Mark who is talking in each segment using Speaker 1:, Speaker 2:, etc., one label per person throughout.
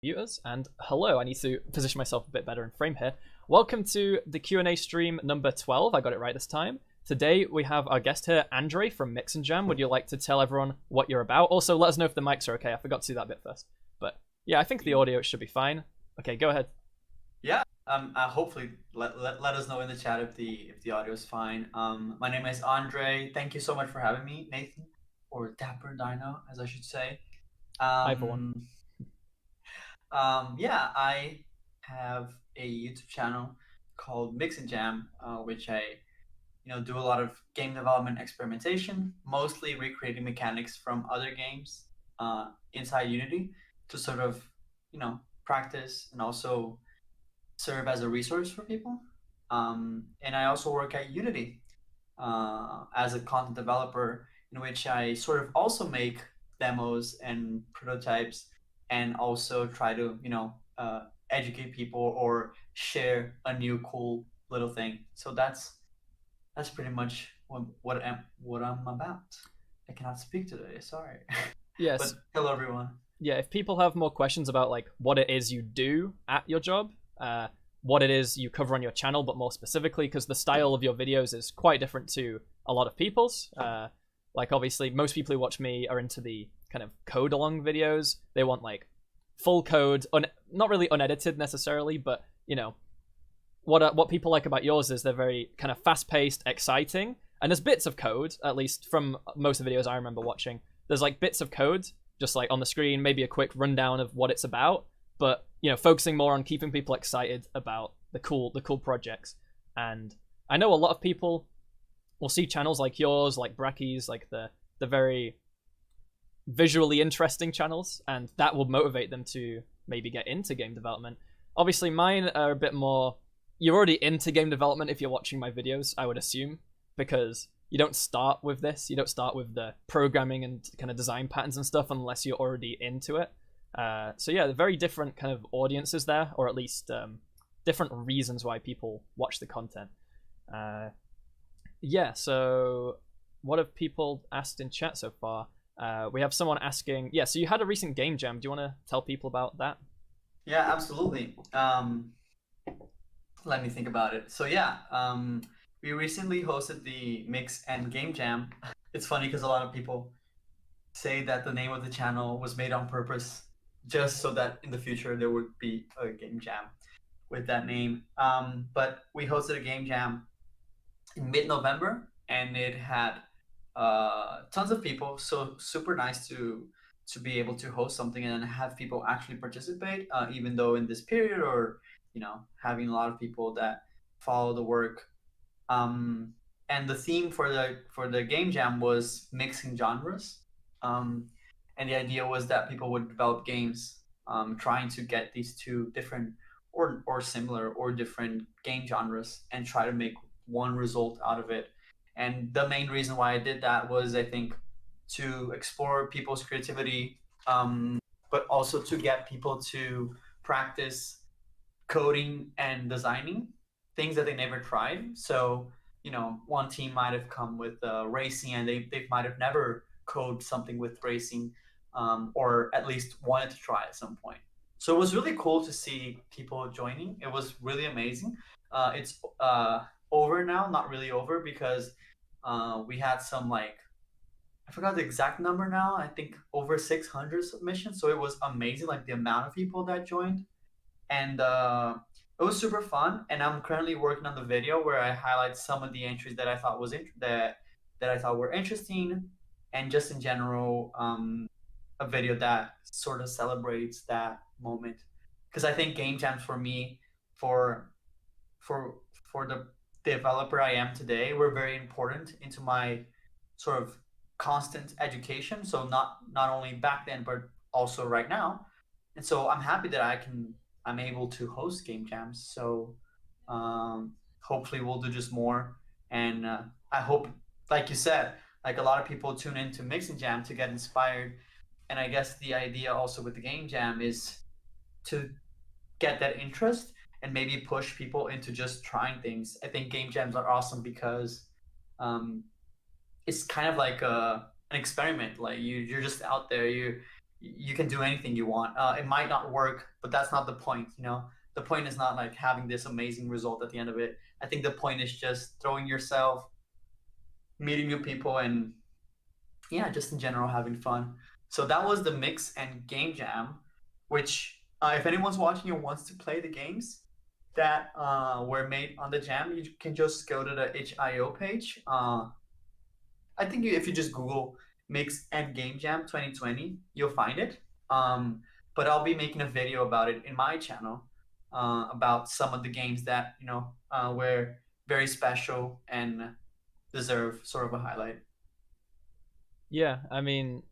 Speaker 1: Viewers, and hello. I need to position myself a bit better in frame here. Welcome to the Q&A stream number 12. I got it right this time. Today we have our guest here, Andre from Mix and Jam. Would you like to tell everyone what you're about? Also, let us know if the mics are okay. I forgot to do that bit first. But yeah, I think the audio should be fine. Okay, go ahead.
Speaker 2: Yeah, hopefully let us know in the chat if the audio is fine. My name is Andre. Thank you so much for having me, Nathan, or Dapper Dino, as I should say.
Speaker 1: Hi, everyone.
Speaker 2: Yeah, I have a YouTube channel called Mix and Jam, which I do a lot of game development experimentation, mostly recreating mechanics from other games inside Unity to sort of practice and also serve as a resource for people. And I also work at Unity as a content developer, in which I sort of also make demos and prototypes, and also try to educate people or share a new cool little thing. So that's pretty much what I'm about. I cannot speak today. Sorry.
Speaker 1: Yes.
Speaker 2: But hello, everyone.
Speaker 1: Yeah, if people have more questions about like what it is you do at your job, what it is you cover on your channel, but more specifically, because the style of your videos is quite different to a lot of people's. Like obviously, most people who watch me are into the kind of code along videos. They want like full code, not really unedited necessarily, but what people like about yours is they're very kind of fast-paced, exciting, and there's bits of code, at least from most of the videos I remember watching. There's like bits of code just like on the screen, maybe a quick rundown of what it's about, but focusing more on keeping people excited about the cool projects. And I know a lot of people will see channels like yours, like Bracky's, like the very visually interesting channels, and that will motivate them to maybe get into game development. Obviously, mine are a bit more. You're already into game development if you're watching my videos, I would assume, because you don't start with this. You don't start with the programming and kind of design patterns and stuff unless you're already into it. So yeah, very different kind of audiences there, or at least different reasons why people watch the content. Yeah, so what have people asked in chat so far? We have someone asking, yeah, so you had a recent game jam. Do you want to tell people about that?
Speaker 2: Yeah, absolutely. Let me think about it. So yeah, we recently hosted the Mix and Game Jam. It's funny because a lot of people say that the name of the channel was made on purpose just so that in the future there would be a game jam with that name. But we hosted a game jam in mid-November, and it had tons of people. So super nice to be able to host something and have people actually participate, even though in this period, or having a lot of people that follow the work. And the theme for the game jam was mixing genres. And the idea was that people would develop games trying to get these two different or similar or different game genres and try to make one result out of it. And the main reason why I did that was, I think, to explore people's creativity, but also to get people to practice coding and designing things that they never tried. So, one team might have come with racing, and they might have never coded something with racing, or at least wanted to try at some point. So it was really cool to see people joining. It was really amazing. It's over now, not really over, because we had some, like, I forgot the exact number now. I think over 600 submissions. So it was amazing, like the amount of people that joined. And it was super fun. And I'm currently working on the video where I highlight some of the entries that I thought that I thought were interesting, and just in general, a video that sort of celebrates that moment. Because I think game jams for me, for the developer I am today, were very important into my sort of constant education. So not only back then, but also right now. And so I'm happy that I'm able to host game jams. So hopefully we'll do just more. And I hope, like you said, like a lot of people tune into Mix and Jam to get inspired. And I guess the idea also with the game jam is to get that interest and maybe push people into just trying things. I think game jams are awesome because it's kind of like an experiment. Like you're just out there, you can do anything you want. It might not work, but that's not the point. You know, the point is not like having this amazing result at the end of it. I think the point is just throwing yourself, meeting new people, and yeah, just in general having fun. So that was the Mix and Game Jam, which if anyone's watching and wants to play the games that were made on the Jam, you can just go to the HIO page. I think if you just Google Mix and Game Jam 2020, you'll find it. But I'll be making a video about it in my channel about some of the games that were very special and deserve sort of a highlight.
Speaker 1: Yeah, I mean,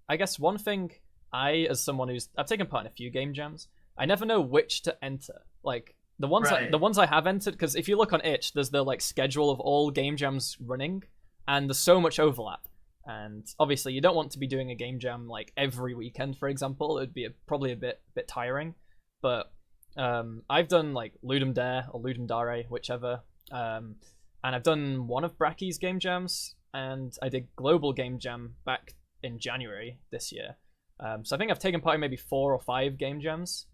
Speaker 1: I guess one thing as someone I've taken part in a few game jams, I never know which to enter. Like
Speaker 2: Right.
Speaker 1: the ones I have entered, because if you look on itch, there's the like schedule of all game jams running, and there's so much overlap. And obviously, you don't want to be doing a game jam like every weekend, for example. It would be probably a bit tiring. But I've done like Ludum Dare or Ludum Dare, whichever. And I've done one of Bracky's game jams, and I did Global Game Jam back in January this year. So I think I've taken part in maybe 4 or 5 game jams.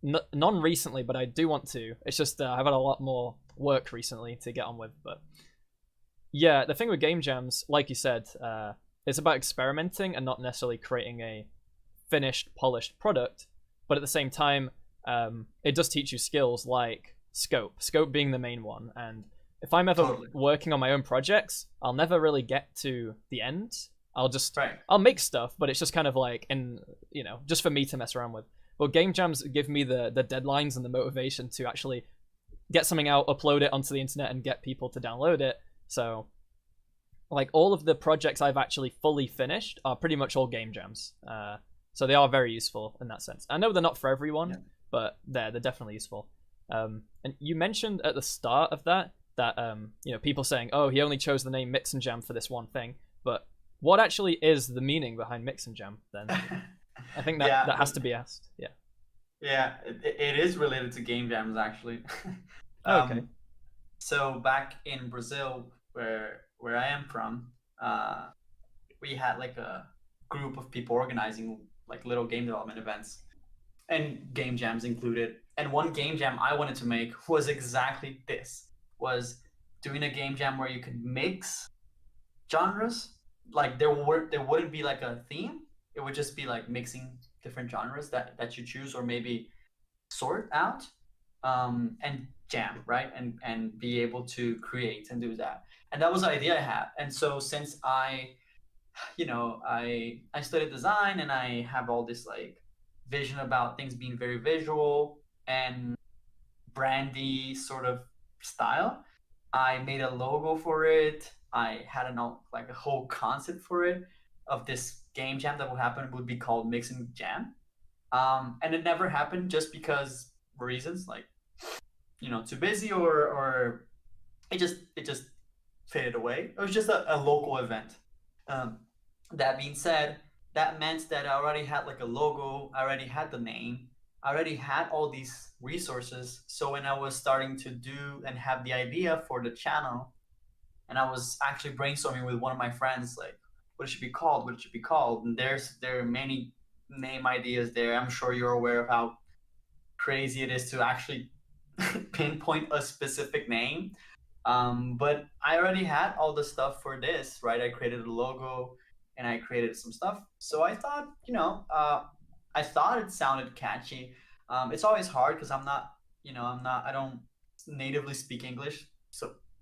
Speaker 1: None recently, but I do want to. It's just I've had a lot more work recently to get on with. But yeah, the thing with game jams, like you said, it's about experimenting and not necessarily creating a finished, polished product. But at the same time, it does teach you skills like scope being the main one. And if I'm ever
Speaker 2: Totally.
Speaker 1: working on my own projects, I'll never really get to the end.
Speaker 2: Right.
Speaker 1: I'll make stuff, but it's just kind of like just for me to mess around with. But game jams give me the deadlines and the motivation to actually get something out, upload it onto the internet, and get people to download it. So, like all of the projects I've actually fully finished are pretty much all game jams. So they are very useful in that sense. I know they're not for everyone,
Speaker 2: Yeah.
Speaker 1: but they're definitely useful. And you mentioned at the start of that people saying, "Oh, he only chose the name Mix and Jam for this one thing." But what actually is the meaning behind Mix and Jam? Then I think that
Speaker 2: Yeah.
Speaker 1: that has to be asked. Yeah.
Speaker 2: Yeah, it is related to game jams actually.
Speaker 1: Okay.
Speaker 2: So back in Brazil, where I am from, we had like a group of people organizing like little game development events, and game jams included. And one game jam I wanted to make was exactly this: was doing a game jam where you could mix genres. Like there wouldn't be like a theme. It would just be like mixing different genres that you choose or maybe sort out, and jam, right? And be able to create and do that. And that was the idea I had. And so since I studied design and I have all this like vision about things being very visual and brandy sort of style, I made a logo for it. I had like a whole concept for it of this game jam that would happen would be called Mix and Jam. And it never happened just because reasons like too busy or it just faded away. It was just a local event. Um, that being said, that meant that I already had like a logo, I already had the name, I already had all these resources. So when I was starting to do and have the idea for the channel, and I was actually brainstorming with one of my friends, like what it should be called, what it should be called. And there are many name ideas there. I'm sure you're aware of how crazy it is to actually pinpoint a specific name. But I already had all the stuff for this, right? I created a logo and I created some stuff. So I thought, I thought it sounded catchy. It's always hard because I don't natively speak English.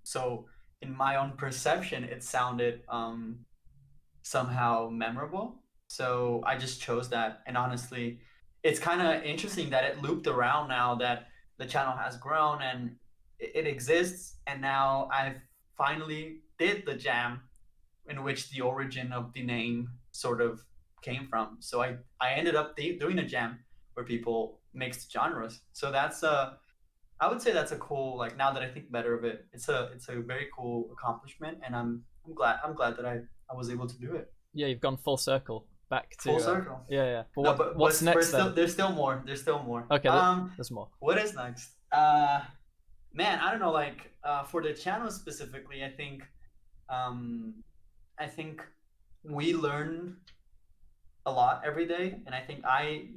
Speaker 2: So in my own perception, it sounded somehow memorable. So I just chose that. And honestly, it's kind of interesting that it looped around now that the channel has grown and it exists. And now I've finally did the jam in which the origin of the name sort of came from. So I ended up doing a jam where people mixed genres. So I would say that's a cool, like now that I think better of it, it's a very cool accomplishment, and I'm glad that I was able to do it.
Speaker 1: Yeah, you've gone full circle back to
Speaker 2: Full circle.
Speaker 1: yeah. But
Speaker 2: No, but
Speaker 1: what's next then?
Speaker 2: there's still more. There's still more.
Speaker 1: Okay, there's more.
Speaker 2: What is next? Man, I don't know. Like, for the channel specifically, um, I think we learn a lot every day, and I think I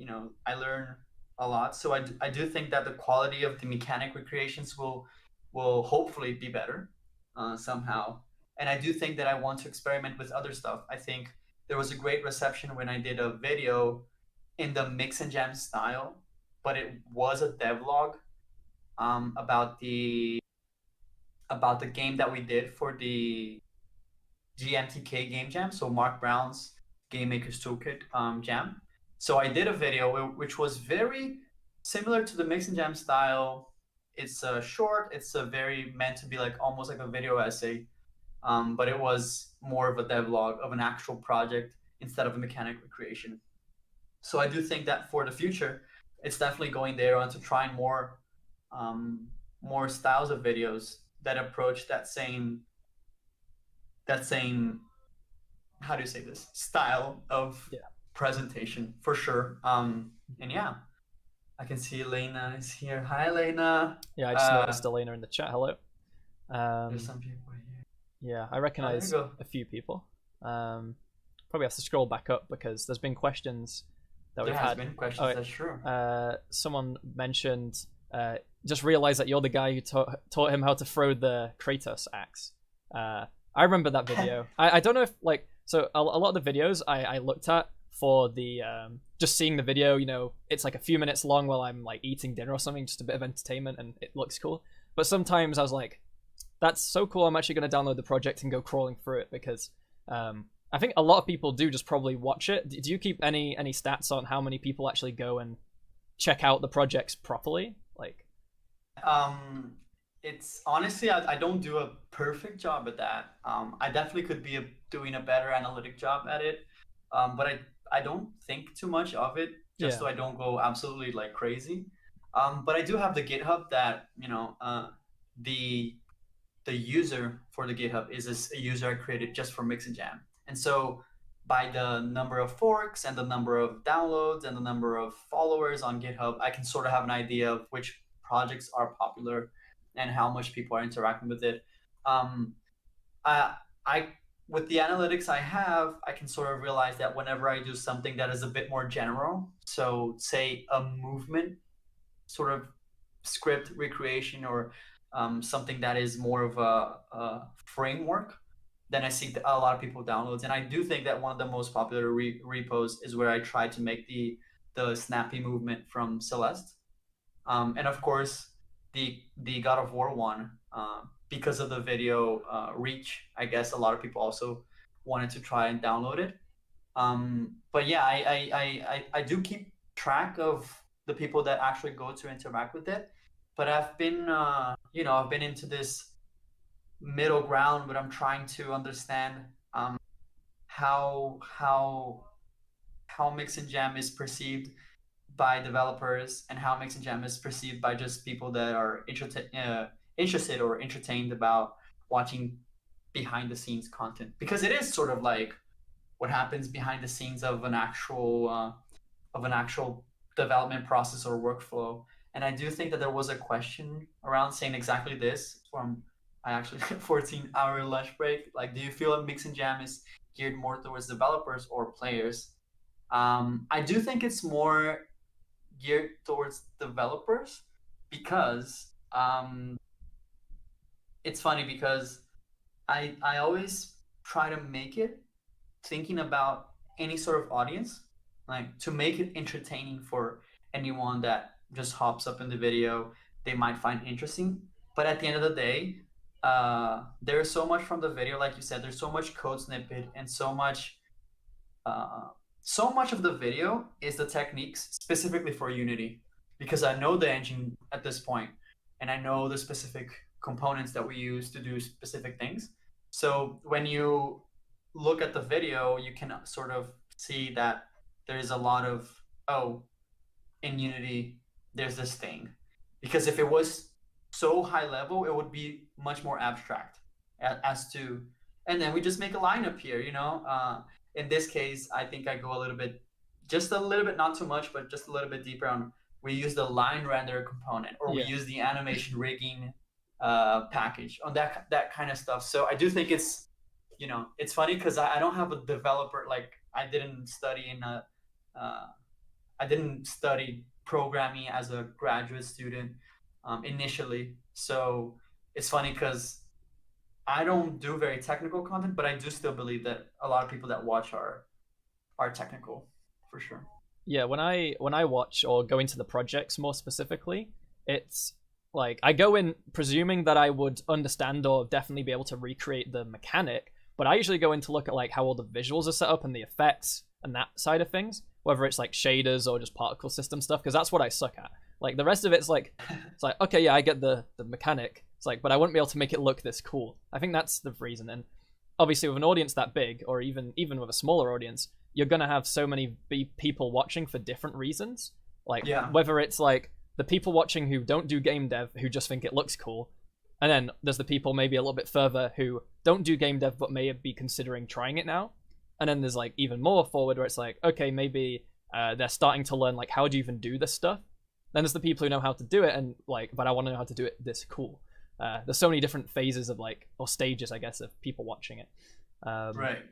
Speaker 2: learn a lot. So I do think that the quality of the mechanic recreations will hopefully be better somehow. And I do think that I want to experiment with other stuff. I think there was a great reception when I did a video in the mix and jam style, but it was a devlog about the game that we did for the GMTK game jam. So Mark Brown's Game Maker's Toolkit jam. So I did a video which was very similar to the mix and jam style. It's short. It's a very meant to be like almost like a video essay, but it was more of a devlog of an actual project instead of a mechanic recreation. So I do think that for the future, it's definitely going there on to try more styles of videos that approach that same how do you say this style of
Speaker 1: Yeah.
Speaker 2: presentation for sure. And yeah, I can see Elena is here. Hi, Elena.
Speaker 1: Yeah, I just noticed Elena in the chat. Hello.
Speaker 2: There's some people here.
Speaker 1: Yeah, I
Speaker 2: Oh, there you
Speaker 1: recognize
Speaker 2: go.
Speaker 1: a few people. Probably have to scroll back up because there's been questions that
Speaker 2: There
Speaker 1: we've
Speaker 2: has
Speaker 1: had.
Speaker 2: been questions.
Speaker 1: Oh,
Speaker 2: That's true.
Speaker 1: someone mentioned just realized that you're the guy who taught him how to throw the Kratos axe. I remember that video. I don't know if like so a lot of the videos I looked at for the just seeing the video, you know, it's like a few minutes long while I'm like eating dinner or something, just a bit of entertainment, and it looks cool. But sometimes I was like, that's so cool. I'm actually going to download the project and go crawling through it because I think a lot of people do just probably watch it. Do you keep any stats on how many people actually go and check out the projects properly? Like,
Speaker 2: Um, it's honestly, I don't do a perfect job at that. I definitely could be doing a better analytic job at it. But I don't think too much of it just
Speaker 1: yeah,
Speaker 2: so I don't go absolutely like crazy. But I do have the GitHub that, the user for the GitHub is a user I created just for Mix and Jam. And so by the number of forks and the number of downloads and the number of followers on GitHub, I can sort of have an idea of which projects are popular and how much people are interacting with it. Um, I, I with the analytics I have, I can sort of realize that whenever I do something that is a bit more general, so say a movement sort of script recreation or something that is more of a framework, then I see a lot of people downloads. And I do think that one of the most popular repos is where I try to make the snappy movement from Celeste. And of course, the God of War one, because of the video reach, I guess a lot of people also wanted to try and download it. But yeah, I do keep track of the people that actually go to interact with it. But I've been, I've been into this middle ground, but I'm trying to understand how how how Mix and Jam is perceived by developers and how Mix and Jam is perceived by just people that are interested or entertained about watching behind the scenes content, because it is sort of like what happens behind the scenes of an actual development process or workflow. And I do think that there was a question around saying exactly this from I actually 14-hour lunch break. Like, do you feel a Mix and Jam is geared more towards developers or players? I do think it's more geared towards developers because it's funny because I always try to make it thinking about any sort of audience, like to make it entertaining for anyone that just hops up in the video they might find interesting. But at the end of the day, there's so much from the video, like you said, there's so much code snippet and uh, so much of the video is the techniques specifically for Unity, because I know the engine at this point and I know the specific components that we use to do specific things. So when you look at the video, you can sort of see that there is a lot of, oh, in Unity, there's this thing. Because if it was so high level, it would be much more abstract as to, and then we just make a lineup here, in this case, I think I go a little bit, just a little bit, not too much, but just a little bit deeper on, we use the line render component, or we
Speaker 1: yeah,
Speaker 2: use the animation rigging package on that kind of stuff. So I do think it's you know, it's funny because I don't have a developer, like I didn't study in a I didn't study programming as a graduate student initially. So it's funny because I don't do very technical content, but I do still believe that a lot of people that watch are technical for sure.
Speaker 1: Yeah, when I watch or go into the projects more specifically, it's like I go in presuming that I would understand or definitely be able to recreate the mechanic, but I usually go in to look at like how all the visuals are set up and the effects and that side of things, whether it's like shaders or just particle system stuff, because that's what I suck at. Like the rest of it's like okay, yeah, I get the mechanic. It's like, but I wouldn't be able to make it look this cool. I think that's the reason. And obviously with an audience that big, or even with a smaller audience, you're gonna have so many people watching for different reasons. Like whether it's like the people watching who don't do game dev who just think it looks cool, and then there's the people maybe a little bit further who don't do game dev but may be considering trying it now, and then there's like even more forward where it's like, okay, maybe they're starting to learn like how do you even do this stuff. Then there's the people who know how to do it and like, but I want to know how to do it this cool. There's so many different phases of like, or stages I guess, of people watching it.
Speaker 2: Right.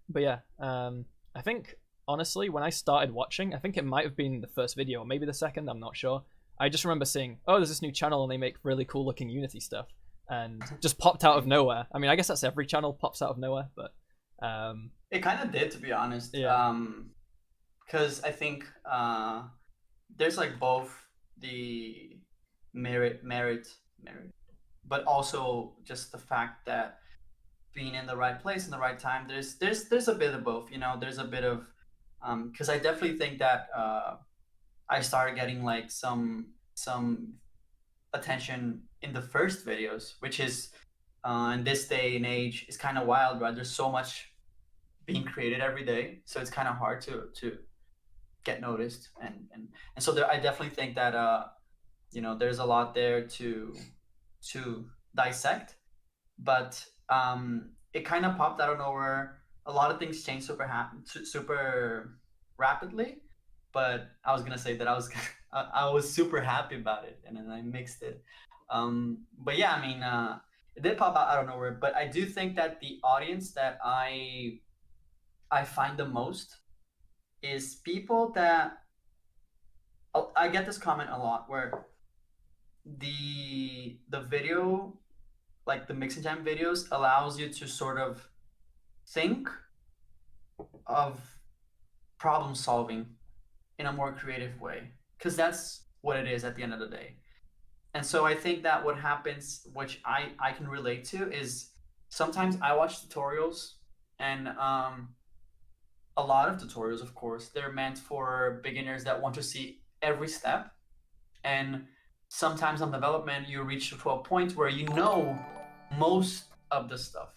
Speaker 1: But yeah, I think honestly when I started watching, I think it might have been the first video or maybe the second, I'm not sure. I just remember seeing, oh, there's this new channel and they make really cool looking Unity stuff, and just popped out of nowhere. I mean, I guess that's every channel pops out of nowhere, but
Speaker 2: it kind of did, to be honest.
Speaker 1: Yeah.
Speaker 2: Because I think there's like both the merit, but also just the fact that being in the right place in the right time. There's a bit of both, you know. There's a bit of because I definitely think that I started getting like some attention in the first videos, which is in this day and age is kind of wild, right? There's so much being created every day, so it's kind of hard to get noticed, and so there, I definitely think that you know, there's a lot there to dissect, but it kind of popped out of nowhere. A lot of things changed super rapidly, but I was gonna say that I was super happy about it, and then I mixed it. But yeah, I mean, it did pop out of nowhere. But I do think that the audience that I find the most is people that I get this comment a lot where the video, like the mix and jam videos, allows you to sort of think of problem solving in a more creative way, because that's what it is at the end of the day. And so I think that what happens, which I can relate to, is sometimes I watch tutorials, and a lot of tutorials, of course, they're meant for beginners that want to see every step. And sometimes on development, you reach to a point where you know most of the stuff.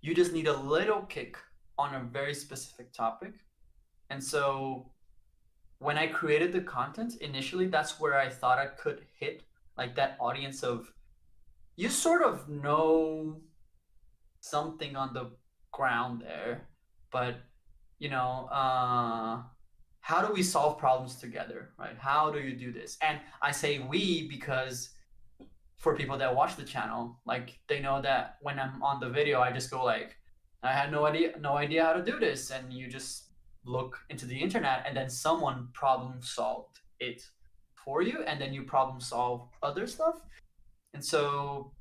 Speaker 2: You just need a little kick on a very specific topic. And so when I created the content initially, that's where I thought I could hit like that audience of, you sort of know something on the ground there, but you know, how do we solve problems together, right? How do you do this? And I say we because for people that watch the channel, like they know that when I'm on the video, I just go like, I had no idea how to do this, and you just look into the internet, and then someone problem solved it for you, and then you problem solve other stuff. And so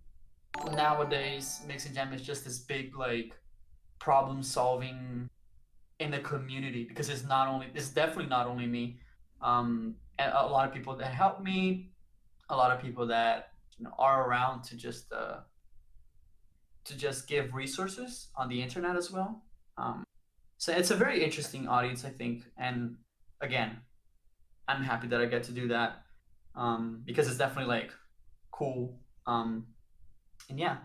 Speaker 2: nowadays, Mix and Jam is just this big like problem solving in the community, because it's definitely not only me, and a lot of people that help me, a lot of people that, you know, are around to just give resources on the internet as well. So it's a very interesting audience, I think, and again, I'm happy that I get to do that, because it's definitely like cool. And yeah,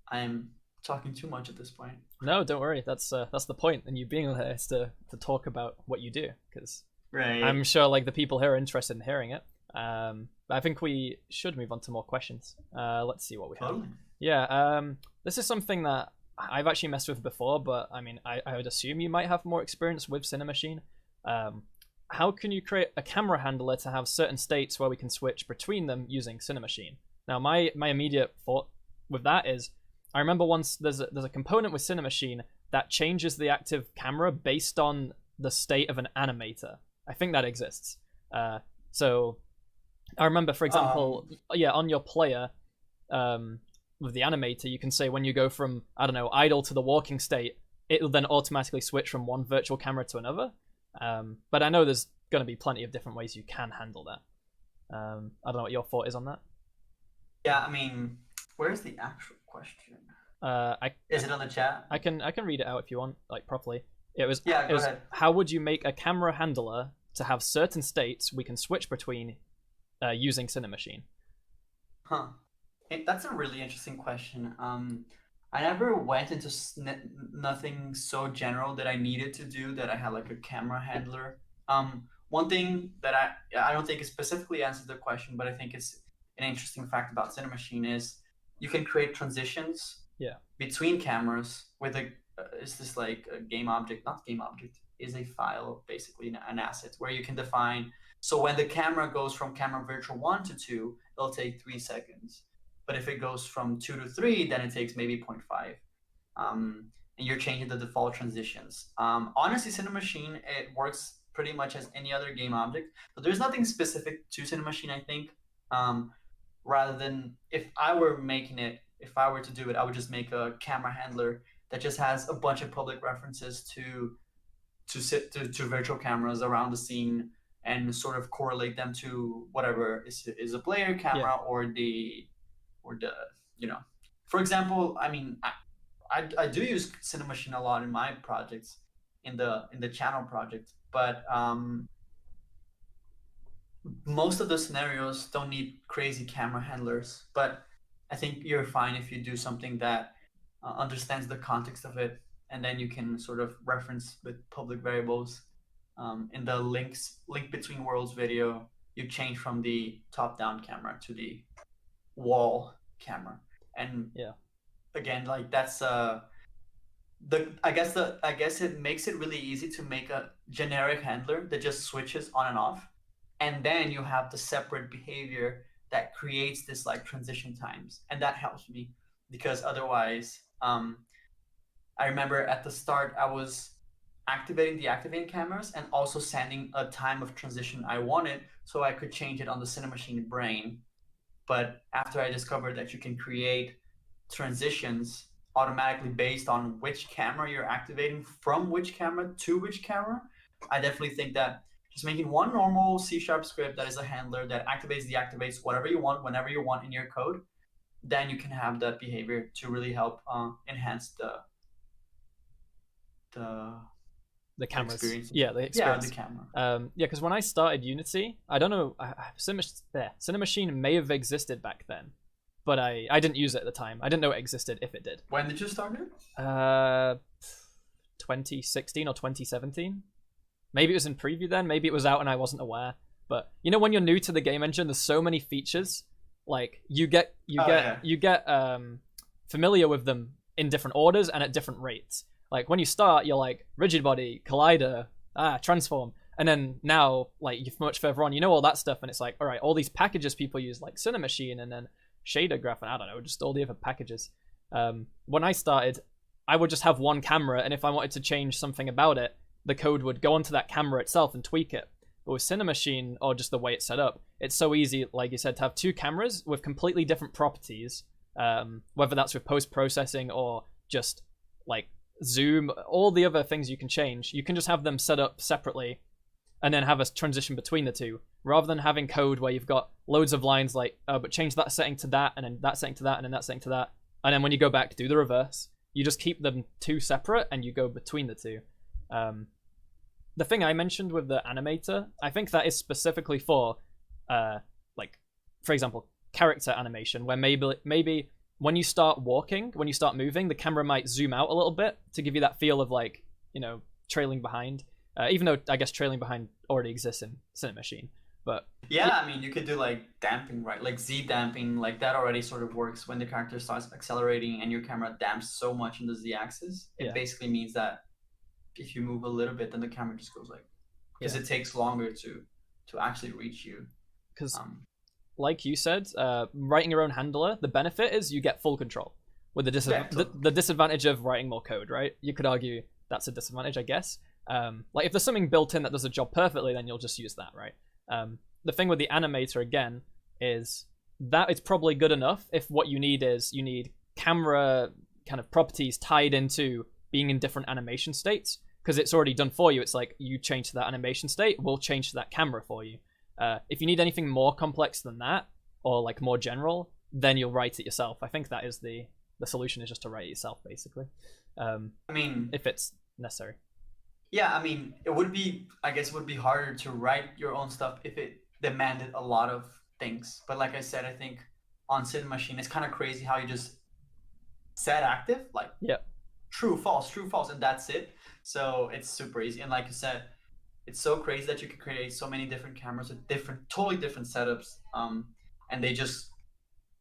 Speaker 2: I'm talking too much at this point.
Speaker 1: No, don't worry. That's the point. And you being here is to talk about what you do, because
Speaker 2: right.
Speaker 1: I'm sure like the people here are interested in hearing it. But I think we should move on to more questions. Let's see what we have.
Speaker 2: Totally.
Speaker 1: Yeah. This is something that I've actually messed with before, but I mean, I would assume you might have more experience with Cinemachine. How can you create a camera handler to have certain states where we can switch between them using Cinemachine? Now, my immediate thought with that is, I remember once there's a component with Cinemachine that changes the active camera based on the state of an animator. I think that exists. So I remember, for example, on your player, with the animator, you can say when you go from, I don't know, idle to the walking state, it'll then automatically switch from one virtual camera to another. But I know there's going to be plenty of different ways you can handle that. I don't know what your thought is on that.
Speaker 2: Yeah, I mean, where's the actual question? Is it on the chat?
Speaker 1: I can read it out if you want, like properly. Go
Speaker 2: ahead.
Speaker 1: How would you make a camera handler to have certain states we can switch between using Cinemachine?
Speaker 2: Huh. That's a really interesting question. I never went into nothing so general that I needed to do that I had like a camera handler. One thing that I don't think it specifically answers the question, but I think it's an interesting fact about Cinemachine is you can create transitions between cameras with is this like a game object, not game object, is a file, basically an asset where you can define. So when the camera goes from camera virtual 1 to 2, it'll take 3 seconds. But if it goes from 2 to 3, then it takes maybe 0.5. And you're changing the default transitions. Honestly, Cinemachine, it works pretty much as any other game object. But there's nothing specific to Cinemachine, I think. Rather than, if I were to do it, I would just make a camera handler that just has a bunch of public references to virtual cameras around the scene and sort of correlate them to whatever is a player camera or the for example, I mean, I do use Cinemachine a lot in my projects, in the channel project, but most of the scenarios don't need crazy camera handlers. But I think you're fine if you do something that understands the context of it, and then you can sort of reference with public variables. In the link between worlds video, you change from the top-down camera to the wall camera, and again, like that's I guess it makes it really easy to make a generic handler that just switches on and off, and then you have the separate behavior that creates this like transition times, and that helps me because otherwise I remember at the start I was activating the activating cameras and also sending a time of transition I wanted so I could change it on the Cinemachine brain. But after I discovered that you can create transitions automatically based on which camera you're activating from which camera to which camera, I definitely think that just making one normal C# script that is a handler that deactivates whatever you want, whenever you want in your code, then you can have that behavior to really help enhance the
Speaker 1: cameras.
Speaker 2: Experience.
Speaker 1: The experience.
Speaker 2: Yeah, the camera.
Speaker 1: Because when I started Unity, I don't know, Cinemachine may have existed back then, but I didn't use it at the time. I didn't know it existed if it did.
Speaker 2: When did you start it?
Speaker 1: 2016 or 2017. Maybe it was in preview then. Maybe it was out and I wasn't aware. But you know, when you're new to the game engine, there's so many features. Like you get familiar with them in different orders and at different rates. Like when you start, you're like rigid body, collider, transform, and then now like you're much further on, you know all that stuff, and it's like, all right, all these packages people use like Cinemachine and then shader graph and I don't know, just all the other packages. When I started, I would just have one camera, and if I wanted to change something about it, the code would go onto that camera itself and tweak it. But with Cinemachine, or just the way it's set up, it's so easy, like you said, to have two cameras with completely different properties, whether that's with post-processing or just like zoom, all the other things you can change. You can just have them set up separately and then have a transition between the two, rather than having code where you've got loads of lines like, but change that setting to that, and then that setting to that, and then that setting to that. And then when you go back to do the reverse, you just keep them two separate and you go between the two. The thing I mentioned with the animator, I think that is specifically for, like, for example, character animation, where maybe when you start walking, when you start moving, the camera might zoom out a little bit to give you that feel of like, you know, trailing behind. Even though I guess trailing behind already exists in Cinemachine. But
Speaker 2: yeah, I mean, you could do like damping, right? Like Z damping, like that already sort of works when the character starts accelerating and your camera damps so much in the Z axis. It basically means that if you move a little bit, then the camera just goes like, because it takes longer to actually reach you.
Speaker 1: Because like you said, writing your own handler, the benefit is you get full control. with
Speaker 2: Yeah,
Speaker 1: the disadvantage of writing more code, right? You could argue that's a disadvantage, I guess. Like if there's something built in that does the job perfectly, then you'll just use that, right? The thing with the animator again is that it's probably good enough if what you need is you need camera kind of properties tied into being in different animation states, because it's already done for you. It's like you change to that animation state, we'll change to that camera for you. If you need anything more complex than that, or like more general, then you'll write it yourself. I think that is the solution, is just to write it yourself, basically. I
Speaker 2: mean,
Speaker 1: if it's necessary.
Speaker 2: Yeah, I mean, I guess it would be harder to write your own stuff if it demanded a lot of things. But like I said, I think on Cinemachine, it's kind of crazy how you just set active, like
Speaker 1: yeah,
Speaker 2: true, false, and that's it. So it's super easy. And like you said, it's so crazy that you can create so many different cameras with totally different setups, and they just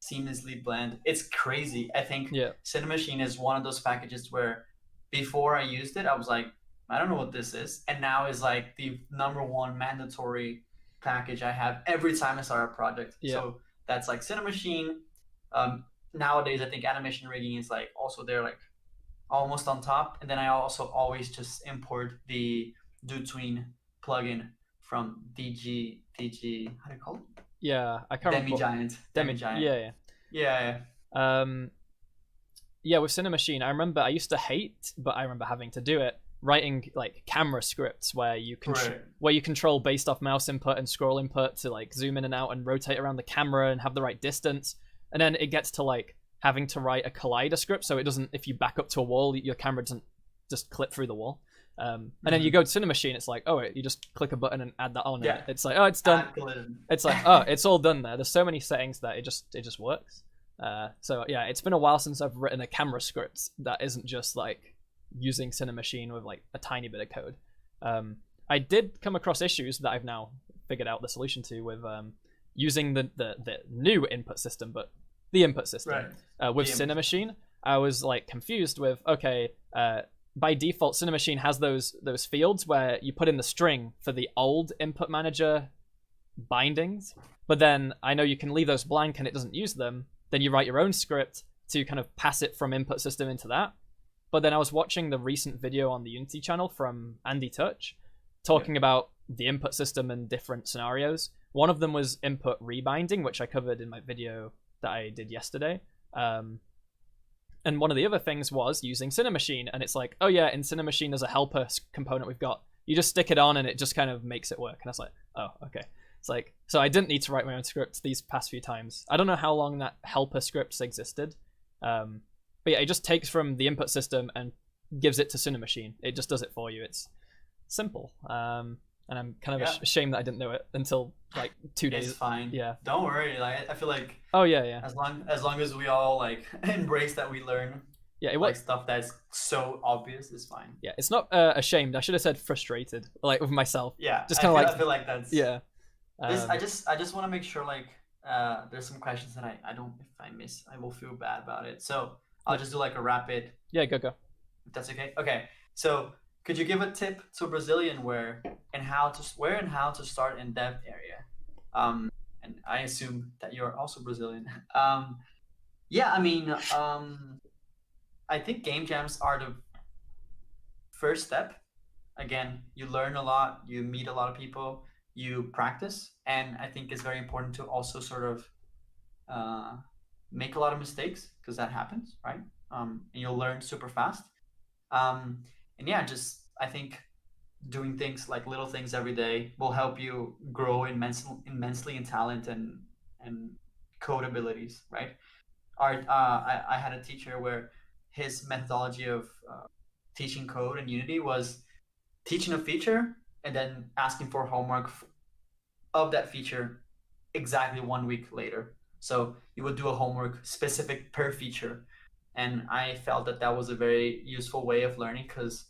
Speaker 2: seamlessly blend. It's crazy. I think Cinemachine is one of those packages where before I used it, I was like, I don't know what this is, and now is like the #1 mandatory package I have every time I start a project. So that's like Cinemachine. Nowadays, I think animation rigging is like also there, like almost on top, and then I also always just import the DoTween plugin from DG. How do you call it?
Speaker 1: Yeah, I can't remember.
Speaker 2: Demi Giant. Yeah.
Speaker 1: Yeah, with Cinemachine, I remember I used to hate, but I remember having to do it, writing like camera scripts where you control based off mouse input and scroll input to like zoom in and out and rotate around the camera and have the right distance. And then it gets to like having to write a collider script so it doesn't, if you back up to a wall, your camera doesn't just clip through the wall. And then you go to Cinemachine, it's like, oh wait, you just click a button and add that on.
Speaker 2: Yeah.
Speaker 1: It's like, oh, it's done. It's like, oh, it's all done there. There's so many settings that it just works. So yeah, it's been a while since I've written a camera script that isn't just like using Cinemachine with like a tiny bit of code. I did come across issues that I've now figured out the solution to with using the new input system, but the input system with Cinemachine. I was like confused with, okay, by default, Cinemachine has those fields where you put in the string for the old input manager bindings, but then I know you can leave those blank and it doesn't use them. Then you write your own script to kind of pass it from input system into that. But then I was watching the recent video on the Unity channel from Andy Touch talking about the input system and different scenarios. One of them was input rebinding, which I covered in my video that I did yesterday. And one of the other things was using Cinemachine. And it's like, oh yeah, in Cinemachine there's a helper component we've got. You just stick it on and it just kind of makes it work. And I was like, oh, okay. It's like, so I didn't need to write my own script these past few times. I don't know how long that helper scripts existed. But yeah, it just takes from the input system and gives it to Cinemachine. It just does it for you. It's simple. And I'm kind of ashamed that I didn't know it until like 2 days.
Speaker 2: It's fine.
Speaker 1: Yeah.
Speaker 2: Don't worry. Like I feel like.
Speaker 1: Oh yeah.
Speaker 2: As long as we all like embrace that we learn.
Speaker 1: Yeah, it
Speaker 2: like stuff that's so obvious is fine.
Speaker 1: Yeah, it's not ashamed. I should have said frustrated, like with myself.
Speaker 2: Yeah.
Speaker 1: Just kind of like.
Speaker 2: I feel like that's.
Speaker 1: Yeah.
Speaker 2: I just want to make sure like there's some questions that I don't, if I miss, I will feel bad about it. So I'll just do like a rapid.
Speaker 1: Yeah, go.
Speaker 2: If that's okay. Okay. So could you give a tip to a Brazilian where and how to start in dev area? And I assume that you're also Brazilian. Yeah, I mean, I think game jams are the first step. Again, you learn a lot, you meet a lot of people, you practice, and I think it's very important to also sort of make a lot of mistakes, because that happens, right? And you'll learn super fast. And yeah, just I think doing things like little things every day will help you grow immensely in talent and code abilities, right? I had a teacher where his methodology of teaching code in Unity was teaching a feature and then asking for homework of that feature exactly 1 week later. So you would do a homework specific per feature. And I felt that was a very useful way of learning, because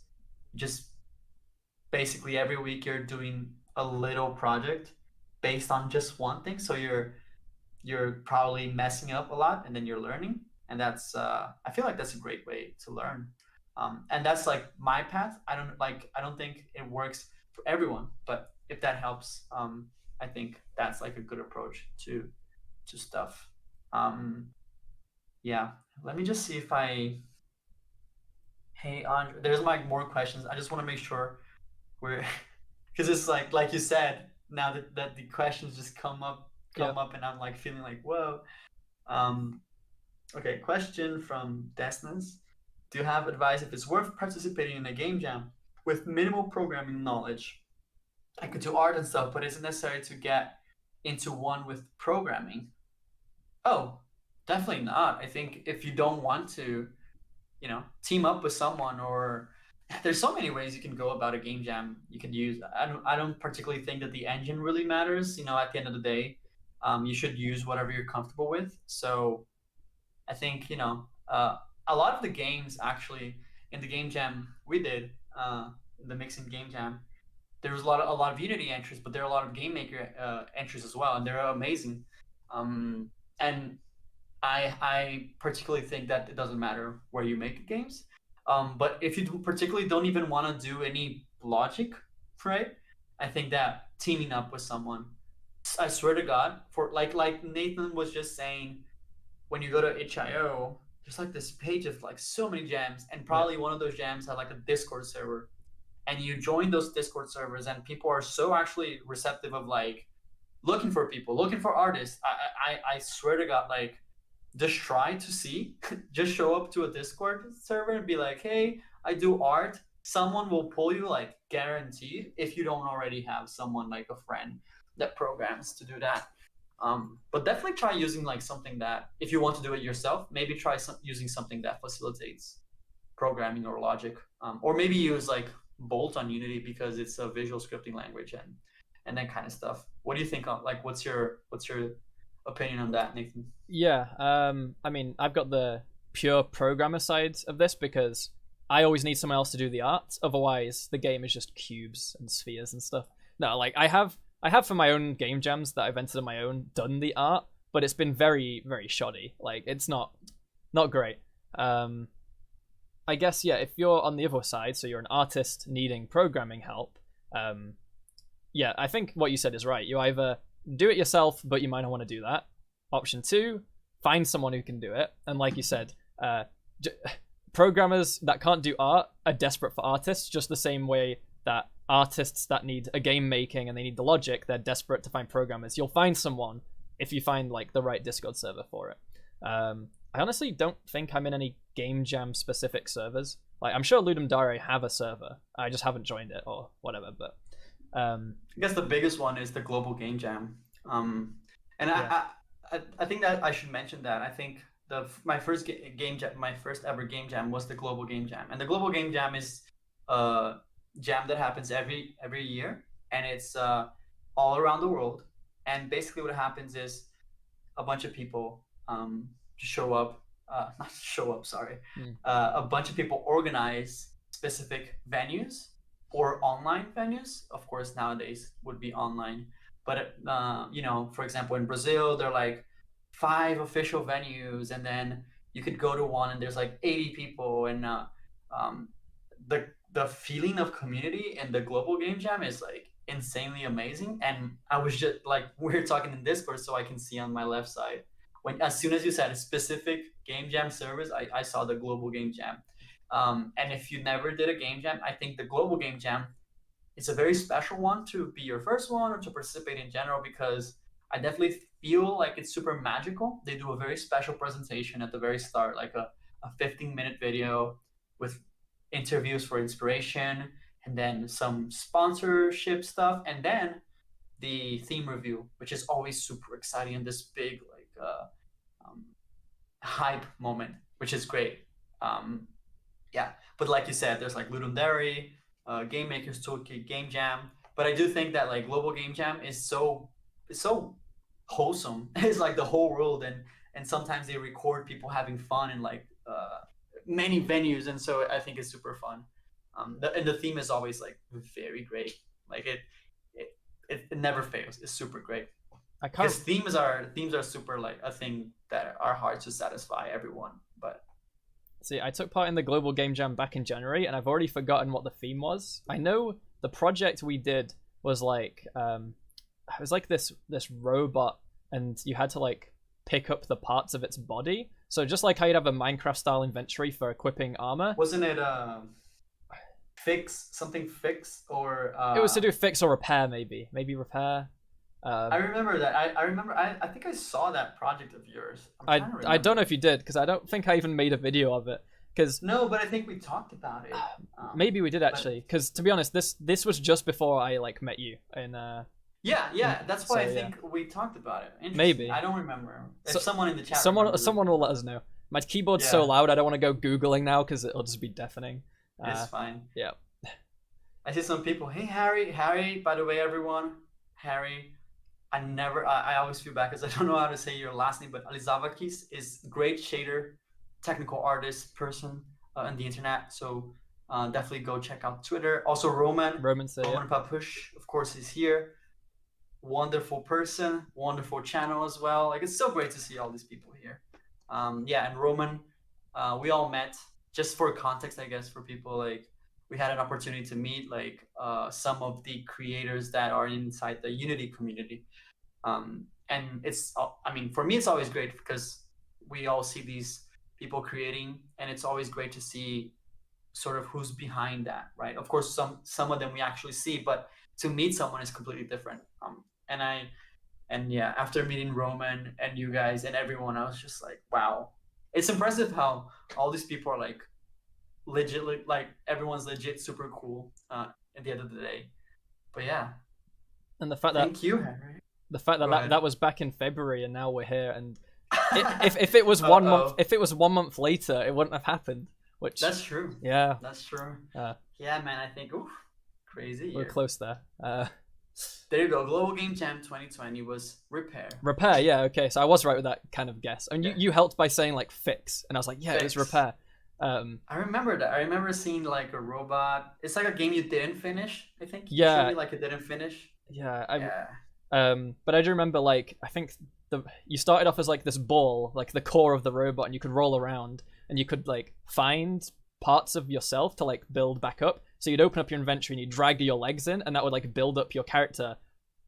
Speaker 2: just basically every week you're doing a little project based on just one thing. So you're probably messing up a lot and then you're learning. And that's I feel like that's a great way to learn. And that's like my path. I don't think it works for everyone, but if that helps, I think that's like a good approach to stuff. Yeah. Let me just see if I. Hey, Andre, there's like more questions. I just want to make sure we're, because it's like you said. Now that the questions just
Speaker 1: Yeah.
Speaker 2: come up, and I'm like feeling like whoa. Um. Okay. Question from Desnas. Do you have advice if it's worth participating in a game jam with minimal programming knowledge? I could do art and stuff, but is it necessary to get into one with programming? Oh, definitely not. I think if you don't want to, team up with someone, or there's so many ways you can go about a game jam you can use. I don't particularly think that the engine really matters. At the end of the day, you should use whatever you're comfortable with. So I think, a lot of the games actually in the game jam we did, the mixing game jam, there was a lot of Unity entries, but there are a lot of GameMaker entries as well, and they're amazing. And I particularly think that it doesn't matter where you make games, but if you particularly don't even want to do any logic, right? I think that teaming up with someone, I swear to God, for like Nathan was just saying, when you go to HIO, there's like this page of like so many jams, and
Speaker 1: Yeah.
Speaker 2: probably one of those jams had like a Discord server, and you join those Discord servers, and people are so actually receptive of like looking for people, looking for artists. I swear to God, like just try to see, just show up to a Discord server and be like, hey, I do art. Someone will pull you, like guaranteed, if you don't already have someone like a friend that programs to do that. But definitely try using like something that, if you want to do it yourself, maybe try using something that facilitates programming or logic, or maybe use like Bolt on Unity because it's a visual scripting language, and that kind of stuff. What do you think? Like, what's your opinion on that, Nathan?
Speaker 1: Yeah. I mean, I've got the pure programmer side of this because I always need someone else to do the art. Otherwise, the game is just cubes and spheres and stuff. No, like I have for my own game jams that I've entered on my own done the art, but it's been very, very shoddy. Like it's not great. Um, I guess yeah. If you're on the other side, so you're an artist needing programming help, yeah, I think what you said is right. You either do it yourself, but you might not want to do that. Option two, find someone who can do it. And like you said, j- programmers that can't do art are desperate for artists, just the same way that artists that need a game making and they need the logic, they're desperate to find programmers. You'll find someone if you find like the right Discord server for it. I honestly don't think I'm in any game jam specific servers. Like I'm sure Ludum Dare have a server. I just haven't joined it or whatever. But
Speaker 2: I guess the biggest one is the Global Game Jam. And
Speaker 1: yeah,
Speaker 2: I think that I should mention that. I think my first game jam, my first ever game jam was the Global Game Jam, and the Global Game Jam is a jam that happens every year, and it's all around the world. And basically, what happens is a bunch of people show up, not show up, sorry,
Speaker 1: mm,
Speaker 2: a bunch of people organize specific venues or online venues. Of course, nowadays would be online, but for example, in Brazil, there are like 5 official venues, and then you could go to one and there's like 80 people, and um, the feeling of community in the Global Game Jam is like insanely amazing. And I was just like, we're talking in Discord, so I can see on my left side, when as soon as you said specific game jam servers, I saw the Global Game Jam. And if you never did a game jam, I think the Global Game Jam, it's a very special one to be your first one or to participate in general, because I definitely feel like it's super magical. They do a very special presentation at the very start, like a 15-minute video with interviews for inspiration, and then some sponsorship stuff, and then the theme review, which is always super exciting, and this big like um, hype moment, which is great. Um, yeah, but like you said, there's like Ludum Dare, Game Maker's Toolkit, Game Jam. But I do think that like Global Game Jam is so wholesome. It's like the whole world, and sometimes they record people having fun in like many venues, and so I think it's super fun. And the theme is always like very great. Like it never fails. It's super great.
Speaker 1: I can't
Speaker 2: Because themes are super like a thing that are hard to satisfy everyone. But
Speaker 1: see. I took part in the Global Game Jam back in January, and I've already forgotten what the theme was. I know the project we did was like it was like this robot, and you had to like pick up the parts of its body. So just like how you'd have a Minecraft style inventory for equipping armor.
Speaker 2: Wasn't it fix or
Speaker 1: It was to do fix or repair, maybe repair.
Speaker 2: I remember that. I remember. I think I saw that project of yours.
Speaker 1: I don't know if you did, because I don't think I even made a video of it.
Speaker 2: No, but I think we talked about it.
Speaker 1: Maybe we did actually, because to be honest, this was just before I like met you in.
Speaker 2: Yeah, that's why I think we talked about it.
Speaker 1: Maybe
Speaker 2: I don't remember. If someone in the chat,
Speaker 1: someone will let us know. My keyboard's so loud, I don't want to go googling now because it'll just be deafening.
Speaker 2: It's fine.
Speaker 1: Yeah.
Speaker 2: I see some people. Hey Harry. By the way, everyone, Harry. I always feel bad because I don't know how to say your last name, but Alizavakis is great shader, technical artist person on the internet. So definitely go check out Twitter. Also Roman Papush, of course, is here. Wonderful person, wonderful channel as well. Like, it's so great to see all these people here. And Roman, we all met. Just for context, I guess, for people, like, we had an opportunity to meet like some of the creators that are inside the Unity community. And it's, I mean, for me, it's always great because we all see these people creating, and it's always great to see sort of who's behind that, right? Of course, some of them we actually see, but to meet someone is completely different. After meeting Roman and you guys and everyone, I was just like, wow, it's impressive how all these people are like legit, like everyone's legit super cool at the end of the day. But yeah,
Speaker 1: and the fact
Speaker 2: thank you, Henry.
Speaker 1: The fact that was back in February and now we're here, and if it was 1 month, if it was 1 month later, it wouldn't have happened. Which
Speaker 2: that's true.
Speaker 1: Yeah,
Speaker 2: that's true. Yeah, man, I think crazy year.
Speaker 1: We're close there.
Speaker 2: There you go. Global Game Jam 2020 was repair.
Speaker 1: Repair, yeah, okay. So I was right with that kind of guess. I mean, you helped by saying like fix, and I was like, yeah, fix. It was repair.
Speaker 2: I remember that. I remember seeing like a robot. It's like a game you didn't finish, I think.
Speaker 1: Yeah.
Speaker 2: Like it didn't finish.
Speaker 1: Yeah. But I do remember, like, I think you started off as like this ball, like the core of the robot, and you could roll around, and you could like find parts of yourself to like build back up. So you'd open up your inventory and you'd drag your legs in, and that would like build up your character,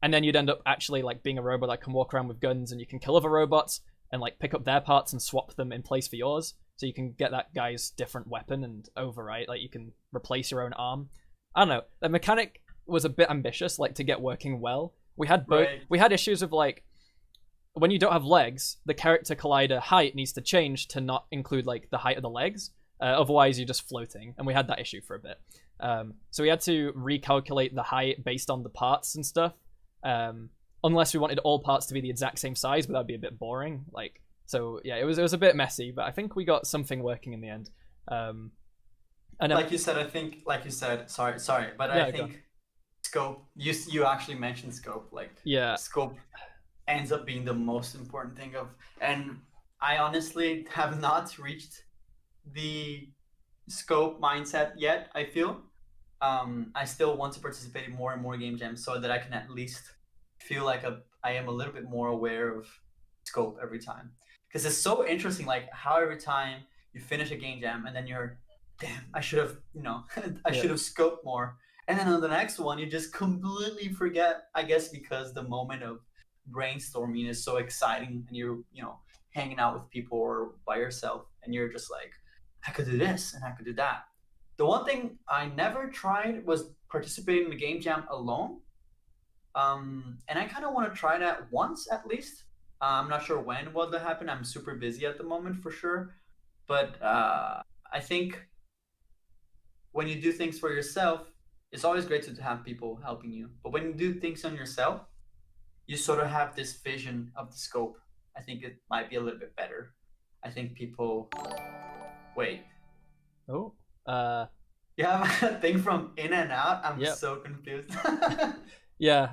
Speaker 1: and then you'd end up actually like being a robot that can walk around with guns, and you can kill other robots and like pick up their parts and swap them in place for yours. So you can get that guy's different weapon and overwrite, like you can replace your own arm. I don't know. The mechanic was a bit ambitious, like to get working well. We had we had issues of like when you don't have legs, the character collider height needs to change to not include like the height of the legs. Otherwise, you're just floating, and we had that issue for a bit. So we had to recalculate the height based on the parts and stuff. Unless we wanted all parts to be the exact same size, but that'd be a bit boring. Like, so yeah, it was a bit messy, but I think we got something working in the end. And
Speaker 2: like you said, sorry, but I think scope. You actually mentioned scope. Like,
Speaker 1: yeah,
Speaker 2: scope ends up being the most important thing and I honestly have not reached the scope mindset yet. I feel I still want to participate in more and more game jams so that I can at least feel like I am a little bit more aware of scope every time, because it's so interesting, like how every time you finish a game jam and then you're, damn, I should have should have scoped more, and then on the next one you just completely forget, I guess because the moment of brainstorming is so exciting and you're hanging out with people or by yourself and you're just like, I could do this and I could do that. The one thing I never tried was participating in the game jam alone. And I kind of want to try that once at least. I'm not sure when will that happen. I'm super busy at the moment for sure. But I think when you do things for yourself, it's always great to have people helping you. But when you do things on yourself, you sort of have this vision of the scope. I think it might be a little bit better. I think people... Wait.
Speaker 1: Oh.
Speaker 2: You have a thing from In and Out? I'm so confused.
Speaker 1: Yeah.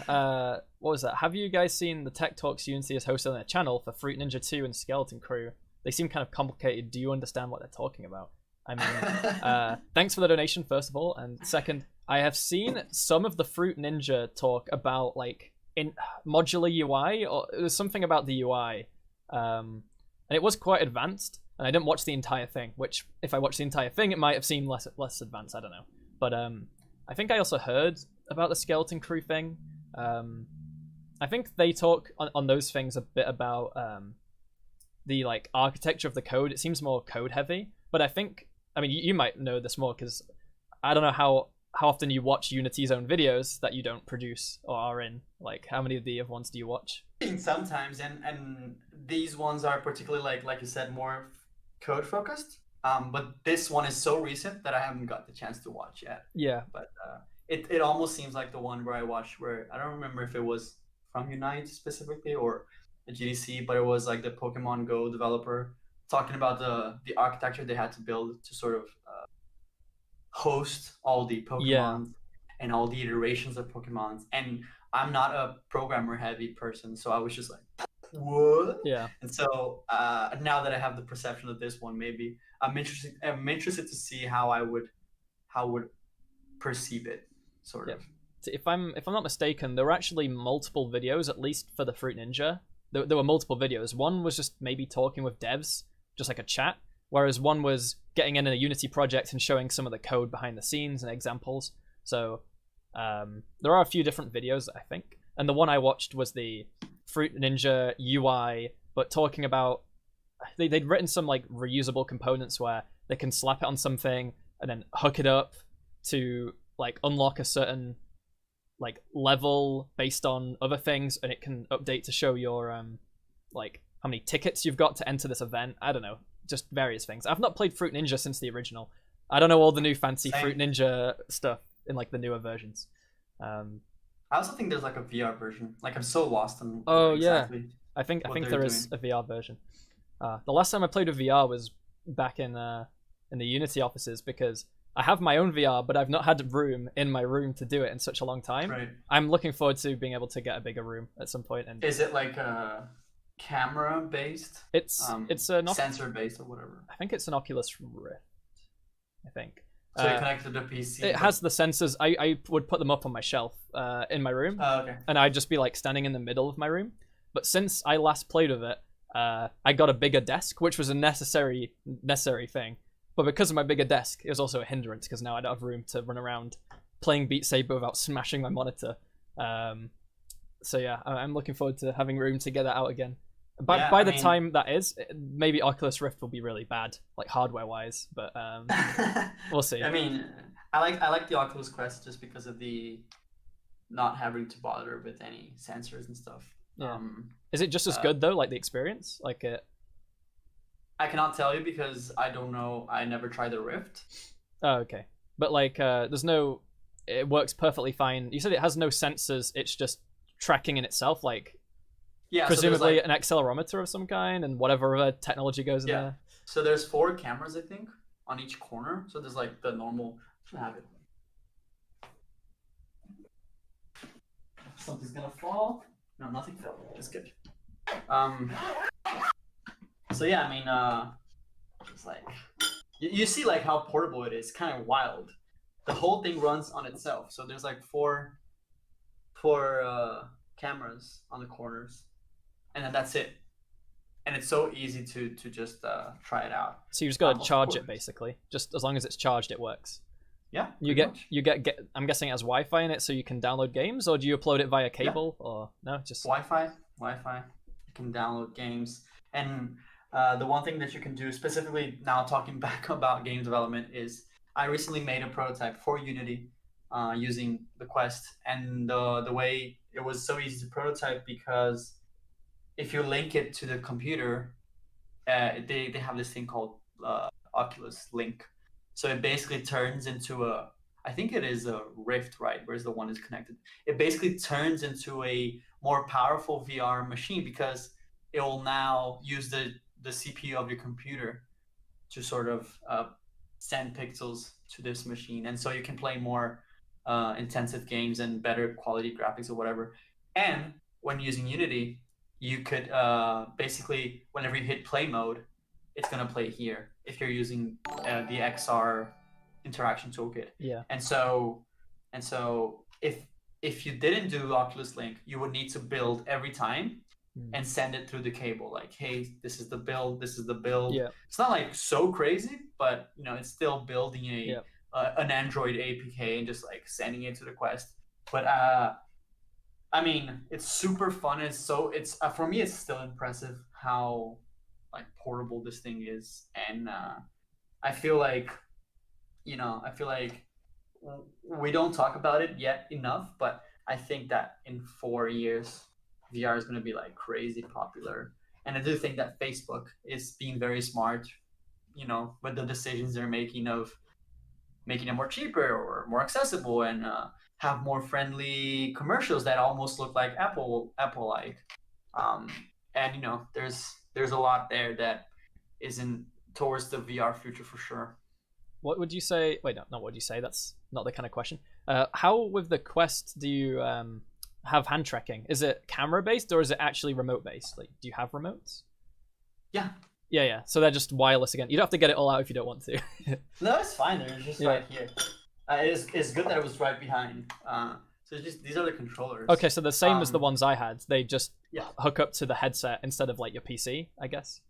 Speaker 1: What was that? Have you guys seen the Tech Talks Unity has hosted on their channel for Fruit Ninja 2 and Skeleton Crew? They seem kind of complicated. Do you understand what they're talking about? I mean, thanks for the donation, first of all. And second, I have seen some of the Fruit Ninja talk about like in modular UI, or it was something about the UI. And it was quite advanced. And I didn't watch the entire thing, which if I watched the entire thing, it might have seemed less advanced. I don't know. But I think I also heard about the Skeleton Crew thing. I think they talk on those things a bit about the like architecture of the code. It seems more code heavy, but I think, I mean, you might know this more because I don't know how often you watch Unity's own videos that you don't produce or are in. Like, how many of the other ones do you watch?
Speaker 2: Sometimes, and these ones are particularly like you said, more code focused. But this one is so recent that I haven't got the chance to watch yet.
Speaker 1: Yeah.
Speaker 2: But it almost seems like the one where I watched, where I don't remember if it was from Unite specifically or the GDC, but it was like the Pokemon Go developer talking about the architecture they had to build to sort of host all the Pokemon and all the iterations of Pokemon. And I'm not a programmer heavy person, so I was just like, what?
Speaker 1: Yeah.
Speaker 2: And so now that I have the perception of this one, maybe I'm interested to see how I would perceive it, sort of.
Speaker 1: If I'm not mistaken, there were actually multiple videos, at least for the Fruit Ninja. There were multiple videos. One was just maybe talking with devs, just like a chat, whereas one was getting in a Unity project and showing some of the code behind the scenes and examples. So there are a few different videos, I think. And the one I watched was the Fruit Ninja UI, but talking about they'd written some like reusable components where they can slap it on something and then hook it up to like unlock a certain like level based on other things, and it can update to show your like how many tickets you've got to enter this event. I don't know, just various things. I've not played Fruit Ninja since the original. I don't know all the new fancy Fruit Ninja stuff in like the newer versions.
Speaker 2: I also think there's like a VR version. Like I'm so lost on
Speaker 1: exactly I think there is a VR version. The last time I played with VR was back in the Unity offices, because I have my own VR, but I've not had room in my room to do it in such a long time.
Speaker 2: Right.
Speaker 1: I'm looking forward to being able to get a bigger room at some point. And
Speaker 2: is it like camera based?
Speaker 1: It's an
Speaker 2: sensor based or whatever.
Speaker 1: I think it's an Oculus Rift. I think.
Speaker 2: So you connect to the PC.
Speaker 1: It has the sensors. I would put them up on my shelf in my room,
Speaker 2: okay.
Speaker 1: And I'd just be like standing in the middle of my room. But since I last played with it, I got a bigger desk, which was a necessary thing. But because of my bigger desk, it was also a hindrance, because now I don't have room to run around playing Beat Saber without smashing my monitor. So yeah, I'm looking forward to having room to get that out again. By the time that is, maybe Oculus Rift will be really bad, like hardware-wise, but we'll see.
Speaker 2: I mean, I like the Oculus Quest just because of the not having to bother with any sensors and stuff.
Speaker 1: Yeah. Is it just as good though, like the experience? Like it?
Speaker 2: I cannot tell you because I don't know. I never tried the Rift.
Speaker 1: Oh, okay. But like, there's no. It works perfectly fine. You said it has no sensors. It's just tracking in itself, like. Yeah. Presumably an accelerometer of some kind, and whatever other technology goes in there.
Speaker 2: So there's 4 cameras, I think, on each corner. So there's like the normal. Have it. Something's gonna fall. No, nothing fell. It's good. So yeah, I mean, it's like you see like how portable it is. Kind of wild. The whole thing runs on itself. So there's like four cameras on the corners, and then that's it. And it's so easy to just try it out.
Speaker 1: So you just got to charge it basically. Just as long as it's charged, it works.
Speaker 2: Yeah.
Speaker 1: You get. I'm guessing it has Wi-Fi in it, so you can download games, or do you upload it via cable, or no? Just
Speaker 2: Wi-Fi. You can download games, and the one thing that you can do specifically now, talking back about game development, is I recently made a prototype for Unity using the Quest, and the way it was so easy to prototype, because if you link it to the computer, they have this thing called Oculus Link. So it basically turns into I think it is a Rift, right? Where's the one is connected? It basically turns into a more powerful VR machine, because it will now use the CPU of your computer to sort of send pixels to this machine. And so you can play more intensive games and better quality graphics or whatever. And when using Unity, you could basically, whenever you hit play mode, it's going to play here if you're using the XR interaction toolkit.
Speaker 1: Yeah.
Speaker 2: And so if you didn't do Oculus Link, you would need to build every time and send it through the cable. Like, hey, this is the build. This is the build.
Speaker 1: Yeah.
Speaker 2: It's not like so crazy, but you know, it's still building an Android APK and just like sending it to the Quest. But I mean, it's super fun. It's for me, it's still impressive how like portable this thing is. And I feel like, I feel like we don't talk about it yet enough, but I think that in 4 years, VR is going to be like crazy popular. And I do think that Facebook is being very smart, with the decisions they're making of making it more cheaper or more accessible, and have more friendly commercials that almost look like Apple like. Um, and there's a lot there that isn't towards the VR future for sure.
Speaker 1: What would you say? Wait, no, not what would you say. That's not the kind of question. How with the Quest do you have hand tracking? Is it camera based or is it actually remote based? Like, do you have remotes?
Speaker 2: Yeah.
Speaker 1: Yeah. So they're just wireless again. You don't have to get it all out if you don't want to.
Speaker 2: No, it's fine. They're just right here. It's good that it was right behind. So it's just these are the controllers.
Speaker 1: Okay, so the same as the ones I had. They just
Speaker 2: Yeah.
Speaker 1: hook up to the headset instead of like your PC, I guess.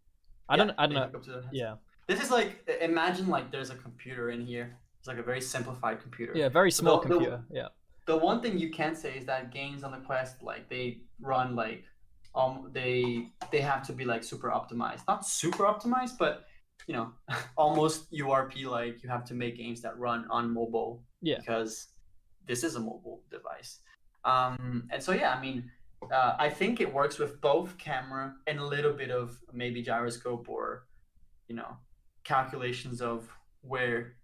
Speaker 1: I don't
Speaker 2: They
Speaker 1: know.
Speaker 2: hook up to the headset.
Speaker 1: Yeah.
Speaker 2: This is like, imagine like there's a computer in here. It's like a very simplified computer.
Speaker 1: Yeah, very small
Speaker 2: The-
Speaker 1: computer. Yeah.
Speaker 2: The one thing you can say is that games on the Quest, like they run like they have to be like super optimized. Not super optimized, but almost URP, like you have to make games that run on mobile.
Speaker 1: Yeah.
Speaker 2: Because this is a mobile device. And so yeah, I mean, I think it works with both camera and a little bit of maybe gyroscope or calculations of where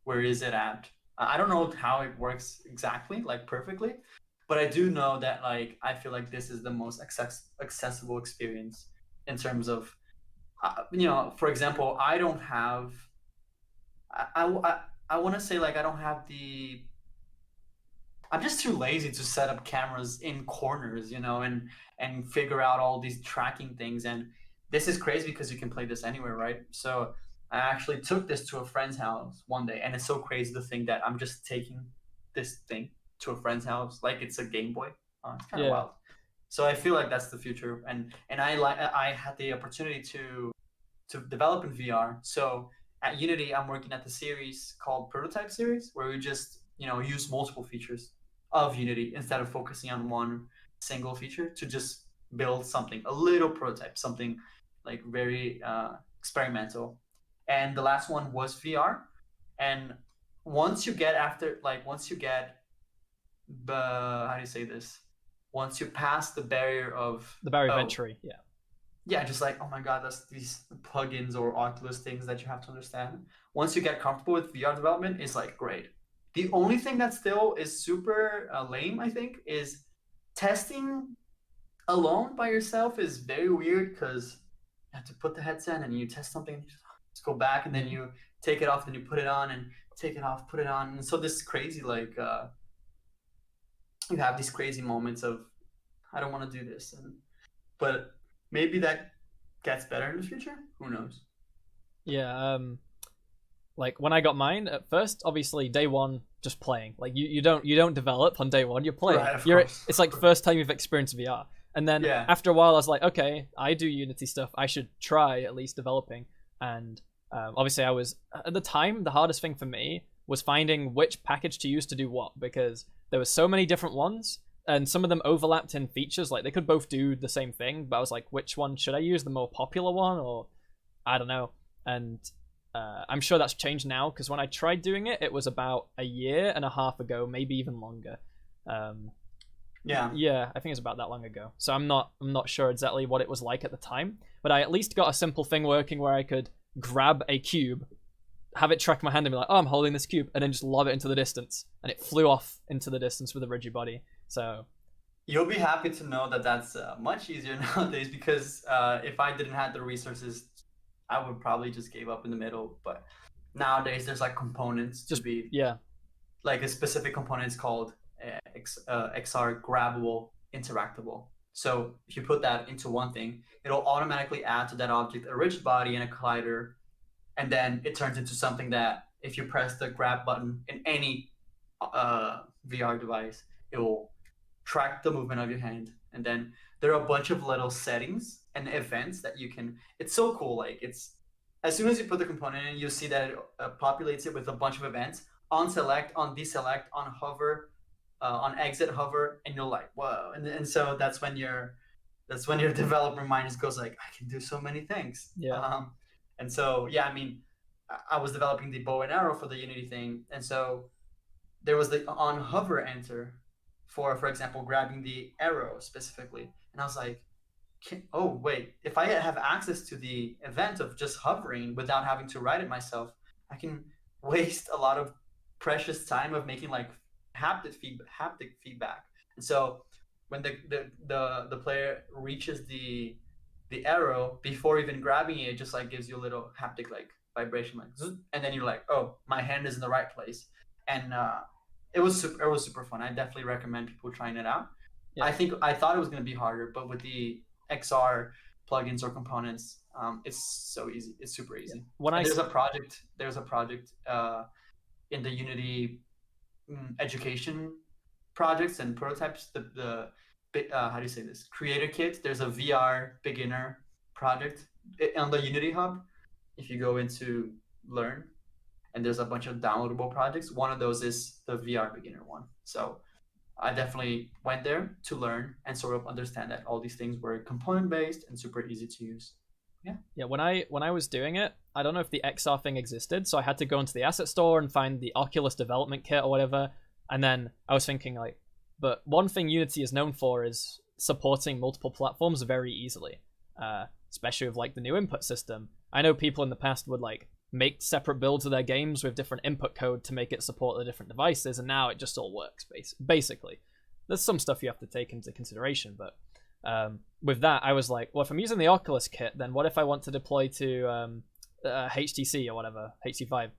Speaker 2: is it at. I don't know how it works exactly, like perfectly, but I do know that like I feel like this is the most accessible experience in terms of for example, I don't have I want to say like I don't have the I'm just too lazy to set up cameras in corners, and figure out all these tracking things. And this is crazy because you can play this anywhere, right? So I actually took this to a friend's house one day, and it's so crazy to think that I'm just taking this thing to a friend's house like it's a Game Boy. It's kind of wild. So I feel like that's the future, and I had the opportunity to develop in VR. So at Unity, I'm working at the series called Prototype Series, where we just use multiple features of Unity instead of focusing on one single feature to just build something, a little prototype, something like very experimental. And the last one was VR. And once you get the, how do you say this? Once you pass the barrier of
Speaker 1: the barrier of entry,
Speaker 2: yeah, just like, oh my god, that's these plugins or Oculus things that you have to understand. Once you get comfortable with VR development, it's like great. The only thing that still is super lame, I think, is testing alone by yourself is very weird because you have to put the headset and you test something, just go back, and then you take it off, then you put it on, and take it off, put it on. And so this crazy, like, you have these crazy moments of, I don't want to do this. But maybe that gets better in the future. Who knows?
Speaker 1: Yeah. Like when I got mine at first, obviously day one, just playing. Like you don't develop on day one. You're playing.
Speaker 2: Right,
Speaker 1: it's like first time you've experienced VR. And then after a while, I was like, okay, I do Unity stuff. I should try at least developing. And obviously, I was at the time the hardest thing for me was finding which package to use to do what, because there were so many different ones, and some of them overlapped in features. Like they could both do the same thing, but I was like, which one should I use? The more popular one, or I don't know. And I'm sure that's changed now, because when I tried doing it, it was about a year and a half ago, maybe even longer. Yeah, I think it's about that long ago. So I'm not sure exactly what it was like at the time, but I at least got a simple thing working where I could grab a cube, have it track my hand and be like, oh, I'm holding this cube, and then just lob it into the distance, and it flew off into the distance with a rigid body. So
Speaker 2: you'll be happy to know that that's much easier nowadays, because if I didn't have the resources, I would probably just gave up in the middle. But nowadays there's like components to be like a specific component is called XR grabbable interactable. So if you put that into one thing, it'll automatically add to that object a rigid body and a collider, and then it turns into something that if you press the grab button in any VR device, it will track the movement of your hand. And then there are a bunch of little settings and events that you can, it's so cool. Like it's, as soon as you put the component in, you see that it populates it with a bunch of events on select, on deselect, on hover, on exit hover, and you're like, whoa. And so that's when you're that's when your developer mind just goes like, I can do so many things.
Speaker 1: Yeah.
Speaker 2: And so yeah, I mean, I was developing the bow and arrow for the Unity thing, and so there was the on hover enter for example, grabbing the arrow specifically, and I was like, oh wait, if I have access to the event of just hovering without having to write it myself, I can waste a lot of precious time of making like haptic feedback. And so when the player reaches the arrow before even grabbing it, it just like gives you a little haptic like vibration, like zzz, and then you're like, oh, my hand is in the right place. And it was super fun. I definitely recommend people trying it out. Yeah. I thought it was going to be harder, but with the XR plugins or components, it's so easy. It's super easy. Yeah. There's a project in the Unity education projects and prototypes. The how do you say this? Creator Kit. There's a VR beginner project on the Unity Hub. If you go into Learn, and there's a bunch of downloadable projects. One of those is the VR beginner one. So I definitely went there to learn and sort of understand that all these things were component based and super easy to use. Yeah.
Speaker 1: Yeah. When I was doing it, I don't know if the XR thing existed, so I had to go into the asset store and find the Oculus development kit or whatever. And then I was thinking like, but one thing Unity is known for is supporting multiple platforms very easily, especially with like the new input system. I know people in the past would like make separate builds of their games with different input code to make it support the different devices, and now it just all works basically. There's some stuff you have to take into consideration, but with that I was like, well, if I'm using the Oculus kit, then what if I want to deploy to HTC or whatever, HTC Vive? I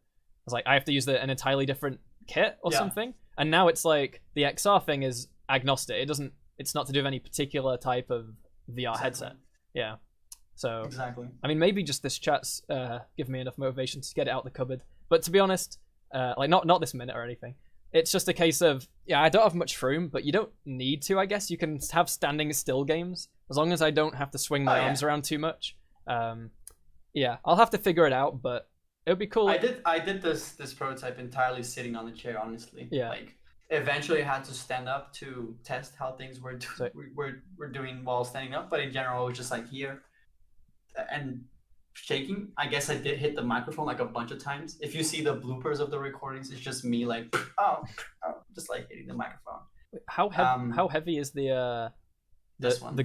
Speaker 1: was like, I have to use an entirely different kit or something. And now it's like the XR thing is agnostic. It's not to do with any particular type of VR headset. Yeah. So
Speaker 2: exactly.
Speaker 1: I mean, maybe just this chat's given me enough motivation to get it out the cupboard. But to be honest, like not this minute or anything. It's just a case of, yeah, I don't have much room, but you don't need to, I guess. You can have standing still games as long as I don't have to swing my arms around too much. Yeah, I'll have to figure it out, but it would be cool.
Speaker 2: I did this prototype entirely sitting on the chair, honestly.
Speaker 1: Yeah.
Speaker 2: Like eventually I had to stand up to test how things were doing while standing up, but in general it was just like here and shaking. I guess I did hit the microphone like a bunch of times. If you see the bloopers of the recordings, it's just me like just like hitting the microphone.
Speaker 1: How heavy is the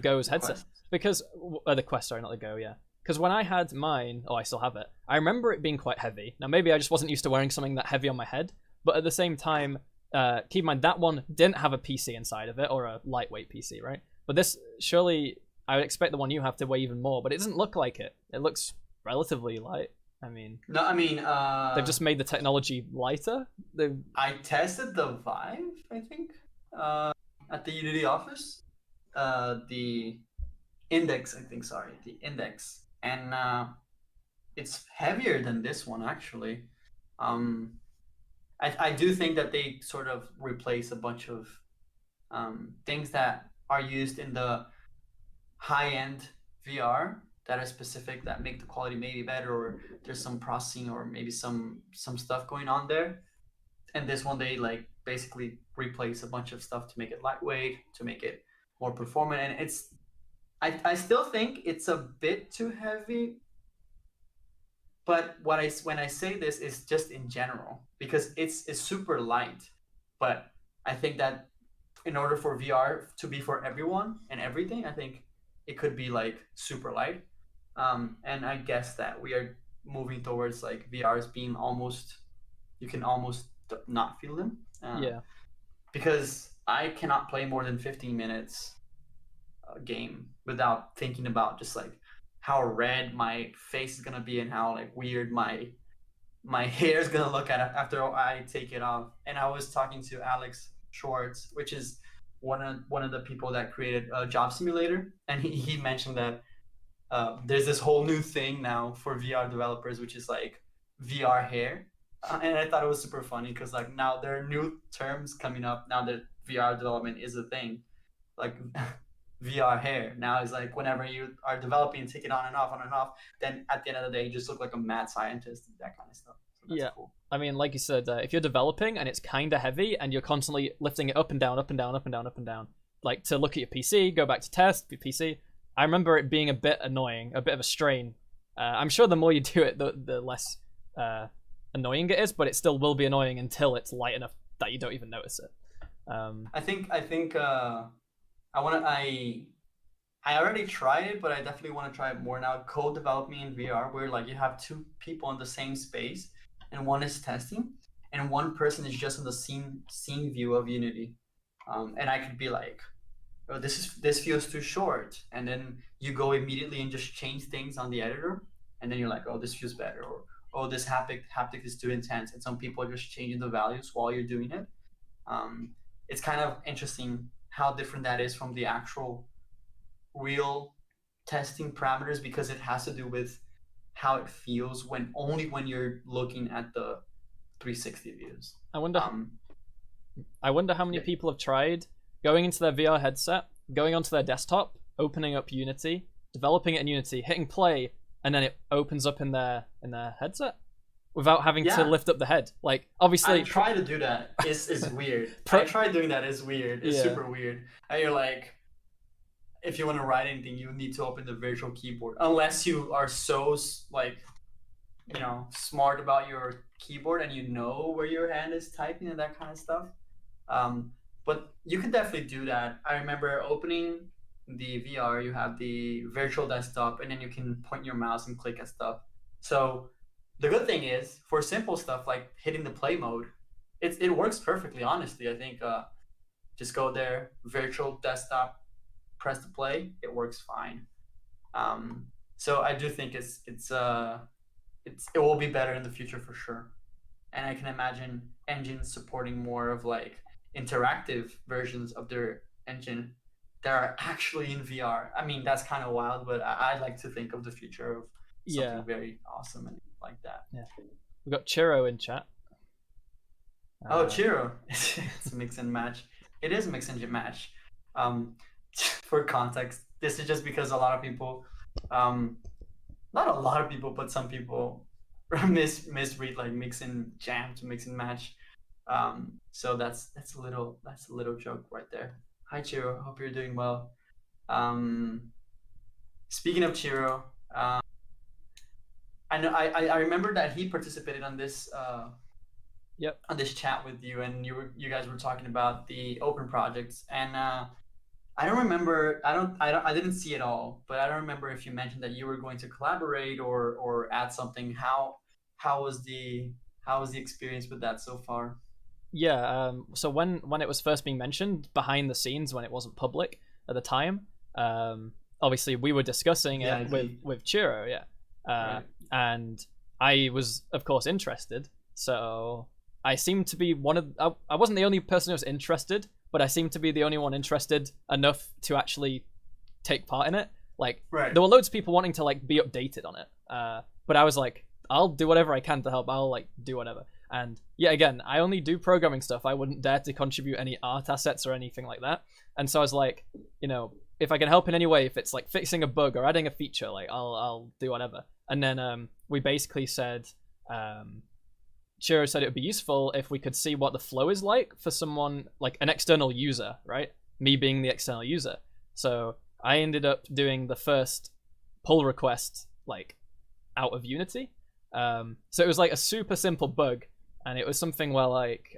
Speaker 1: Go's headset?
Speaker 2: Quest.
Speaker 1: Because the Quest, sorry, not the Go, yeah. Because when I had mine, I still have it. I remember it being quite heavy. Now maybe I just wasn't used to wearing something that heavy on my head, but at the same time, keep in mind that one didn't have a PC inside of it, or a lightweight PC, right? But this, surely I would expect the one you have to weigh even more, but it doesn't look like it. It looks relatively light.
Speaker 2: They've
Speaker 1: just made the technology lighter.
Speaker 2: I tested the Vive, I think, at the Unity office. The Index, and it's heavier than this one actually. I do think that they sort of replace a bunch of things that are used in the high-end VR that are specific, that make the quality maybe better, or there's some processing or maybe some stuff going on there. And this one, they like basically replace a bunch of stuff to make it lightweight, to make it more performant. And it's, I still think it's a bit too heavy, but when I say this is just in general, because it's super light. But I think that in order for VR to be for everyone and everything, I think it could be like super light. And I guess that we are moving towards like VRs being almost, you can almost not feel them. Because I cannot play more than 15 minutes a game without thinking about just like how red my face is gonna be and how like weird my hair is gonna look at after I take it off. And I was talking to Alex Schwartz, which is one of the people that created Job Simulator, and he mentioned that there's this whole new thing now for VR developers, which is like VR hair. And I thought it was super funny because like now there are new terms coming up now that VR development is a thing. Like VR hair now is like whenever you are developing and take it on and off, then at the end of the day you just look like a mad scientist and that kind of stuff. So that's cool.
Speaker 1: I mean, like you said, if you're developing and it's kind of heavy and you're constantly lifting it up and down, like to look at your PC, go back to test your PC, I remember it being a bit annoying, a bit of a strain. I'm sure the more you do it, the less annoying it is, but it still will be annoying until it's light enough that you don't even notice it.
Speaker 2: I think I already tried it, but I definitely want to try it more now. Code development in VR, where like you have two people in the same space, and one is testing, and one person is just in the scene view of Unity, and I could be like, oh, this feels too short, and then you go immediately and just change things on the editor, and then you're like, oh, this feels better, or oh, this haptic is too intense, and some people are just changing the values while you're doing it. It's kind of interesting how different that is from the actual real testing parameters, because it has to do with how it feels when you're looking at the 360 views.
Speaker 1: I wonder how many people have tried going into their VR headset, going onto their desktop, opening up Unity, developing it in Unity, hitting play, and then it opens up in their I without having to lift up the head. Like, obviously,
Speaker 2: I try to do that. It's weird. I tried doing that. It's weird. It's super weird. And you're like, if you want to write anything, you need to open the virtual keyboard, unless you are so like, you know, smart about your keyboard and you know where your hand is typing and that kind of stuff. But you can definitely do that. I remember opening the VR, you have the virtual desktop, and then you can point your mouse and click at stuff. So the good thing is, for simple stuff like hitting the play mode, it works perfectly, honestly. I think just go there, virtual desktop, press the play, it works fine. So I do think it will be better in the future for sure. And I can imagine engines supporting more of like interactive versions of their engine that are actually in VR. I mean, that's kind of wild, but I like to think of the future of something very awesome and like that.
Speaker 1: Yeah, we got Chiro in chat.
Speaker 2: Oh, Chiro! It's mix and match. It is mix and match. For context, this is just because a lot of people, not a lot of people, but some people misread like mix and jam to mix and match. So that's a little joke right there. Hi Chiro, hope you're doing well. Speaking of Chiro, I know I remember that he participated on this on this chat with you, and you guys were talking about the open projects, and I don't remember, I didn't see it all, but I don't remember if you mentioned that you were going to collaborate or add something. How was the experience with that so far?
Speaker 1: Yeah, so when it was first being mentioned behind the scenes, when it wasn't public at the time, obviously we were discussing it with Chiro, right. And I was of course interested, so I seemed to be I wasn't the only person who was interested, but I seemed to be the only one interested enough to actually take part in it. Like, there were loads of people wanting to like be updated on it, but I was like, I'll do whatever I can to help. I'll like do whatever. And yeah, again, I only do programming stuff. I wouldn't dare to contribute any art assets or anything like that. And so I was like, you know, if I can help in any way, if it's like fixing a bug or adding a feature, like I'll do whatever. And then we basically said, Chiro said it would be useful if we could see what the flow is like for someone, like an external user, right? Me being the external user. So I ended up doing the first pull request like out of Unity. So it was like a super simple bug, and it was something where like,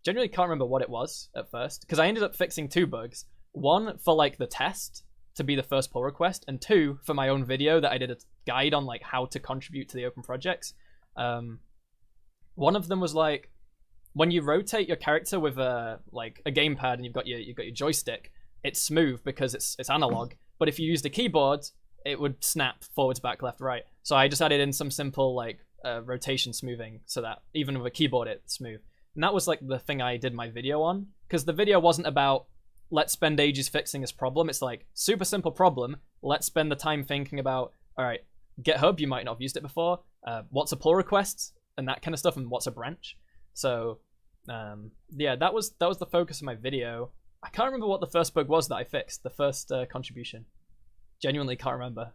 Speaker 1: generally can't remember what it was at first, because I ended up fixing two bugs. One for like the test to be the first pull request, and two for my own video that I did a guide on like how to contribute to the open projects. One of them was like, when you rotate your character with a gamepad and you've got your joystick, it's smooth because it's analog. But if you use the keyboard, it would snap forwards, back, left, right. So I just added in some simple like rotation smoothing so that even with a keyboard it's smooth. And that was like the thing I did my video on, because the video wasn't about let's spend ages fixing this problem. It's like super simple problem. Let's spend the time thinking about, all right, GitHub, you might not have used it before. What's a pull request and that kind of stuff, and what's a branch. So yeah, that was the focus of my video. I can't remember what the first bug was that I fixed, the first contribution. Genuinely can't remember.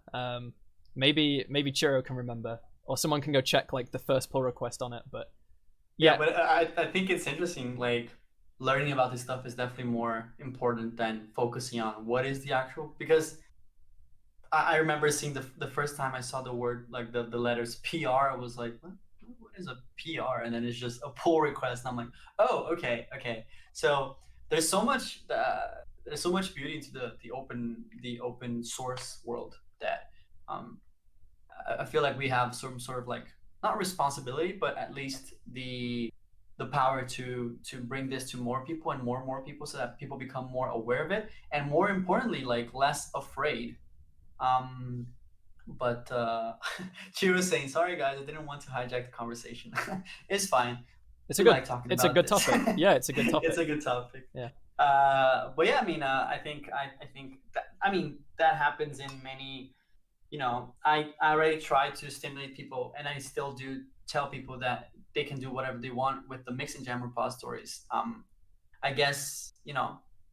Speaker 1: Maybe Chiro can remember, or someone can go check like the first pull request on it. But
Speaker 2: yeah, but I think it's interesting. Like, learning about this stuff is definitely more important than focusing on what is the actual, because I remember seeing the first time I saw the word, like the letters PR, I was like, what is a PR? And then it's just a pull request. And I'm like, oh, okay. So there's so much beauty into the open source world that I feel like we have some sort of like, not responsibility, but at least the power to bring this to more people and more people, so that people become more aware of it, and more importantly, like less afraid. um but she was saying, sorry guys, I didn't want to hijack the conversation. It's fine.
Speaker 1: It's
Speaker 2: We
Speaker 1: a good
Speaker 2: like talking
Speaker 1: it's a
Speaker 2: about
Speaker 1: good
Speaker 2: this.
Speaker 1: topic. Yeah, it's a good topic.
Speaker 2: It's a good topic.
Speaker 1: Yeah.
Speaker 2: But yeah, I mean, I think that, I mean, that happens in many, I already try to stimulate people, and I still do tell people that they can do whatever they want with the Mix and Jam repositories. I guess,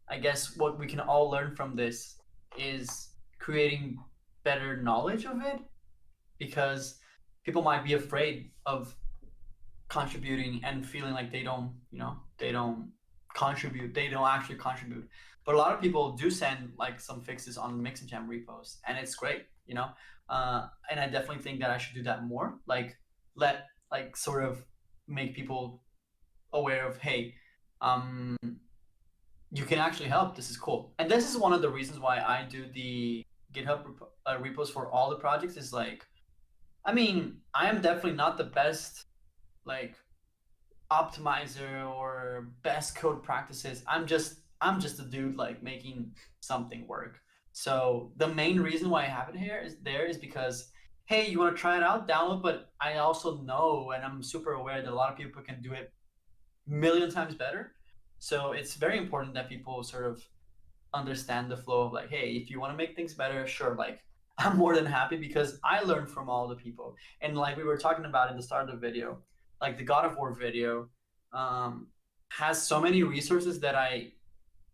Speaker 2: I guess what we can all learn from this is creating better knowledge of it, because people might be afraid of contributing and feeling like they don't contribute, they don't actually contribute. But a lot of people do send like some fixes on Mix and Jam repos, and it's great. And I definitely think that I should do that more, like let, like, sort of make people aware of, hey, um you can actually help, this is cool. And this is one of the reasons why I do the GitHub repos for all the projects, is like, I mean, I am definitely not the best, like, optimizer or best code practices. I'm just a dude, like, making something work. So the main reason why I have it here is because, hey, you want to try it out, download. But I also know, and I'm super aware that a lot of people can do it a million times better. So it's very important that people sort of understand the flow of, like, hey, if you want to make things better, sure, like, I'm more than happy, because I learned from all the people. And like we were talking about in the start of the video, like the God of War video has so many resources that I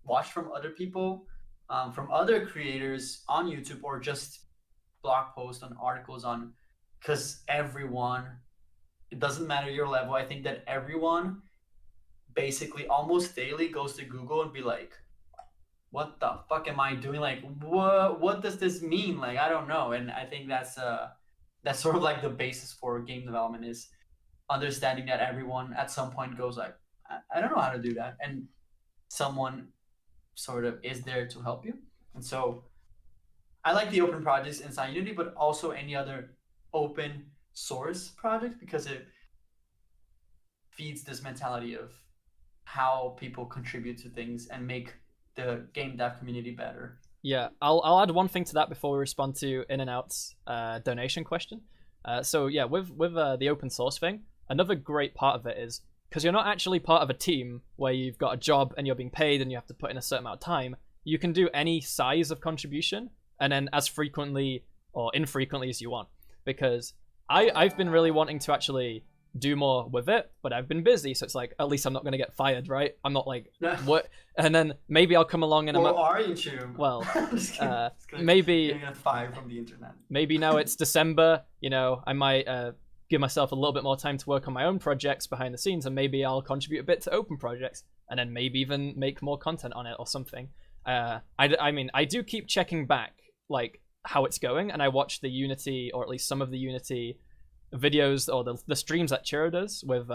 Speaker 2: watched from other people, from other creators on YouTube, or just blog posts on articles on, because everyone, it doesn't matter your level, I think that everyone basically almost daily goes to Google and be like, what the fuck am I doing? Like, what does this mean? Like, I don't know. And I think that's sort of like the basis for game development, is understanding that everyone at some point goes like, I don't know how to do that, and someone sort of is there to help you. And so I like the open projects inside Unity, but also any other open source project, because it feeds this mentality of how people contribute to things and make the game dev community better.
Speaker 1: Yeah, I'll add one thing to that before we respond to In and Out's donation question. So yeah, with the open source thing, another great part of it is, because you're not actually part of a team where you've got a job and you're being paid and you have to put in a certain amount of time, you can do any size of contribution, and then as frequently or infrequently as you want. Because I've been really wanting to actually do more with it, but I've been busy, so it's like, at least I'm not going to get fired, right? I'm not like, what? And then maybe I'll come along and
Speaker 2: well, aren't you?
Speaker 1: Well,
Speaker 2: maybe getting fired from the internet.
Speaker 1: Maybe now it's December, I might give myself a little bit more time to work on my own projects behind the scenes, and maybe I'll contribute a bit to open projects, and then maybe even make more content on it or something. I mean, I do keep checking back, like, how it's going, and I watch the Unity, or at least some of the Unity videos, or the streams that Chiro does with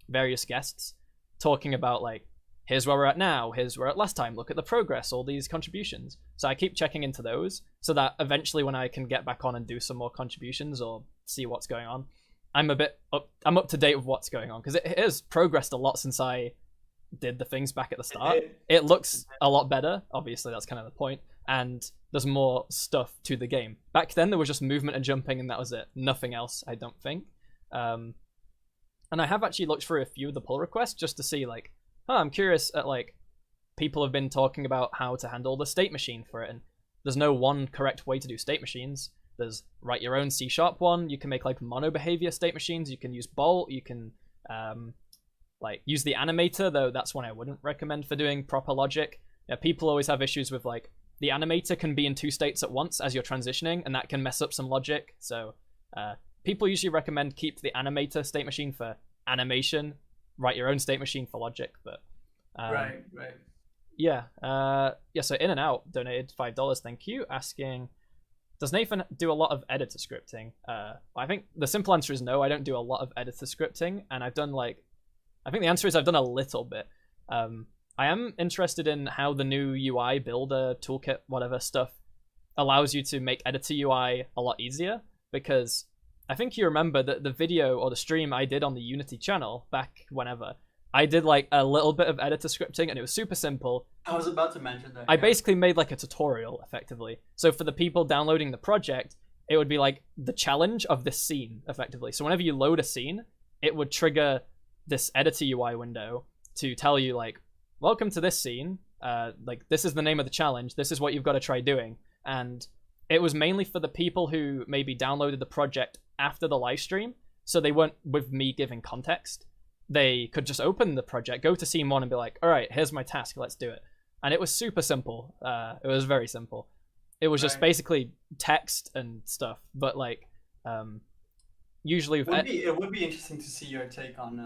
Speaker 1: various guests, talking about, like, here's where we're at now, here's where we're at last time, look at the progress, all these contributions. So I keep checking into those, so that eventually when I can get back on and do some more contributions or see what's going on, I'm up to date with what's going on, because it has progressed a lot since I did the things back at the start. It looks a lot better, obviously that's kind of the point, and there's more stuff to the game. Back then there was just movement and jumping, and that was it, nothing else, I don't think. And I have actually looked through a few of the pull requests just to see, like, I'm curious at, like, people have been talking about how to handle the state machine for it, and there's no one correct way to do state machines. There's write your own C# one, you can make, like, mono behavior state machines, you can use Bolt, you can like use the animator, though that's one I wouldn't recommend for doing proper logic. Yeah, people always have issues with, like, the animator can be in two states at once as you're transitioning, and that can mess up some logic. So people usually recommend keep the animator state machine for animation, write your own state machine for logic. But
Speaker 2: Right, right.
Speaker 1: Yeah. Yeah. So In and Out donated $5. Thank you. Asking, does Nathan do a lot of editor scripting? I think the simple answer is no. I don't do a lot of editor scripting, and I've done like, I think the answer is I've done a little bit. I am interested in how the new UI builder toolkit, whatever stuff, allows you to make editor UI a lot easier, because I think you remember that the video or the stream I did on the Unity channel back whenever, I did like a little bit of editor scripting and it was super simple.
Speaker 2: I was about to mention that.
Speaker 1: I basically made like a tutorial effectively. So for the people downloading the project, it would be like the challenge of this scene effectively. So whenever you load a scene, it would trigger this editor UI window to tell you like, welcome to this scene. Like this is the name of the challenge. This is what you've got to try doing. And it was mainly for the people who maybe downloaded the project after the live stream, so they weren't with me giving context. They could just open the project, go to scene 1 and be like, all right, here's my task, let's do it. And it was super simple. It was very simple. It was just basically text and stuff, but like usually
Speaker 2: it would be interesting to see your take on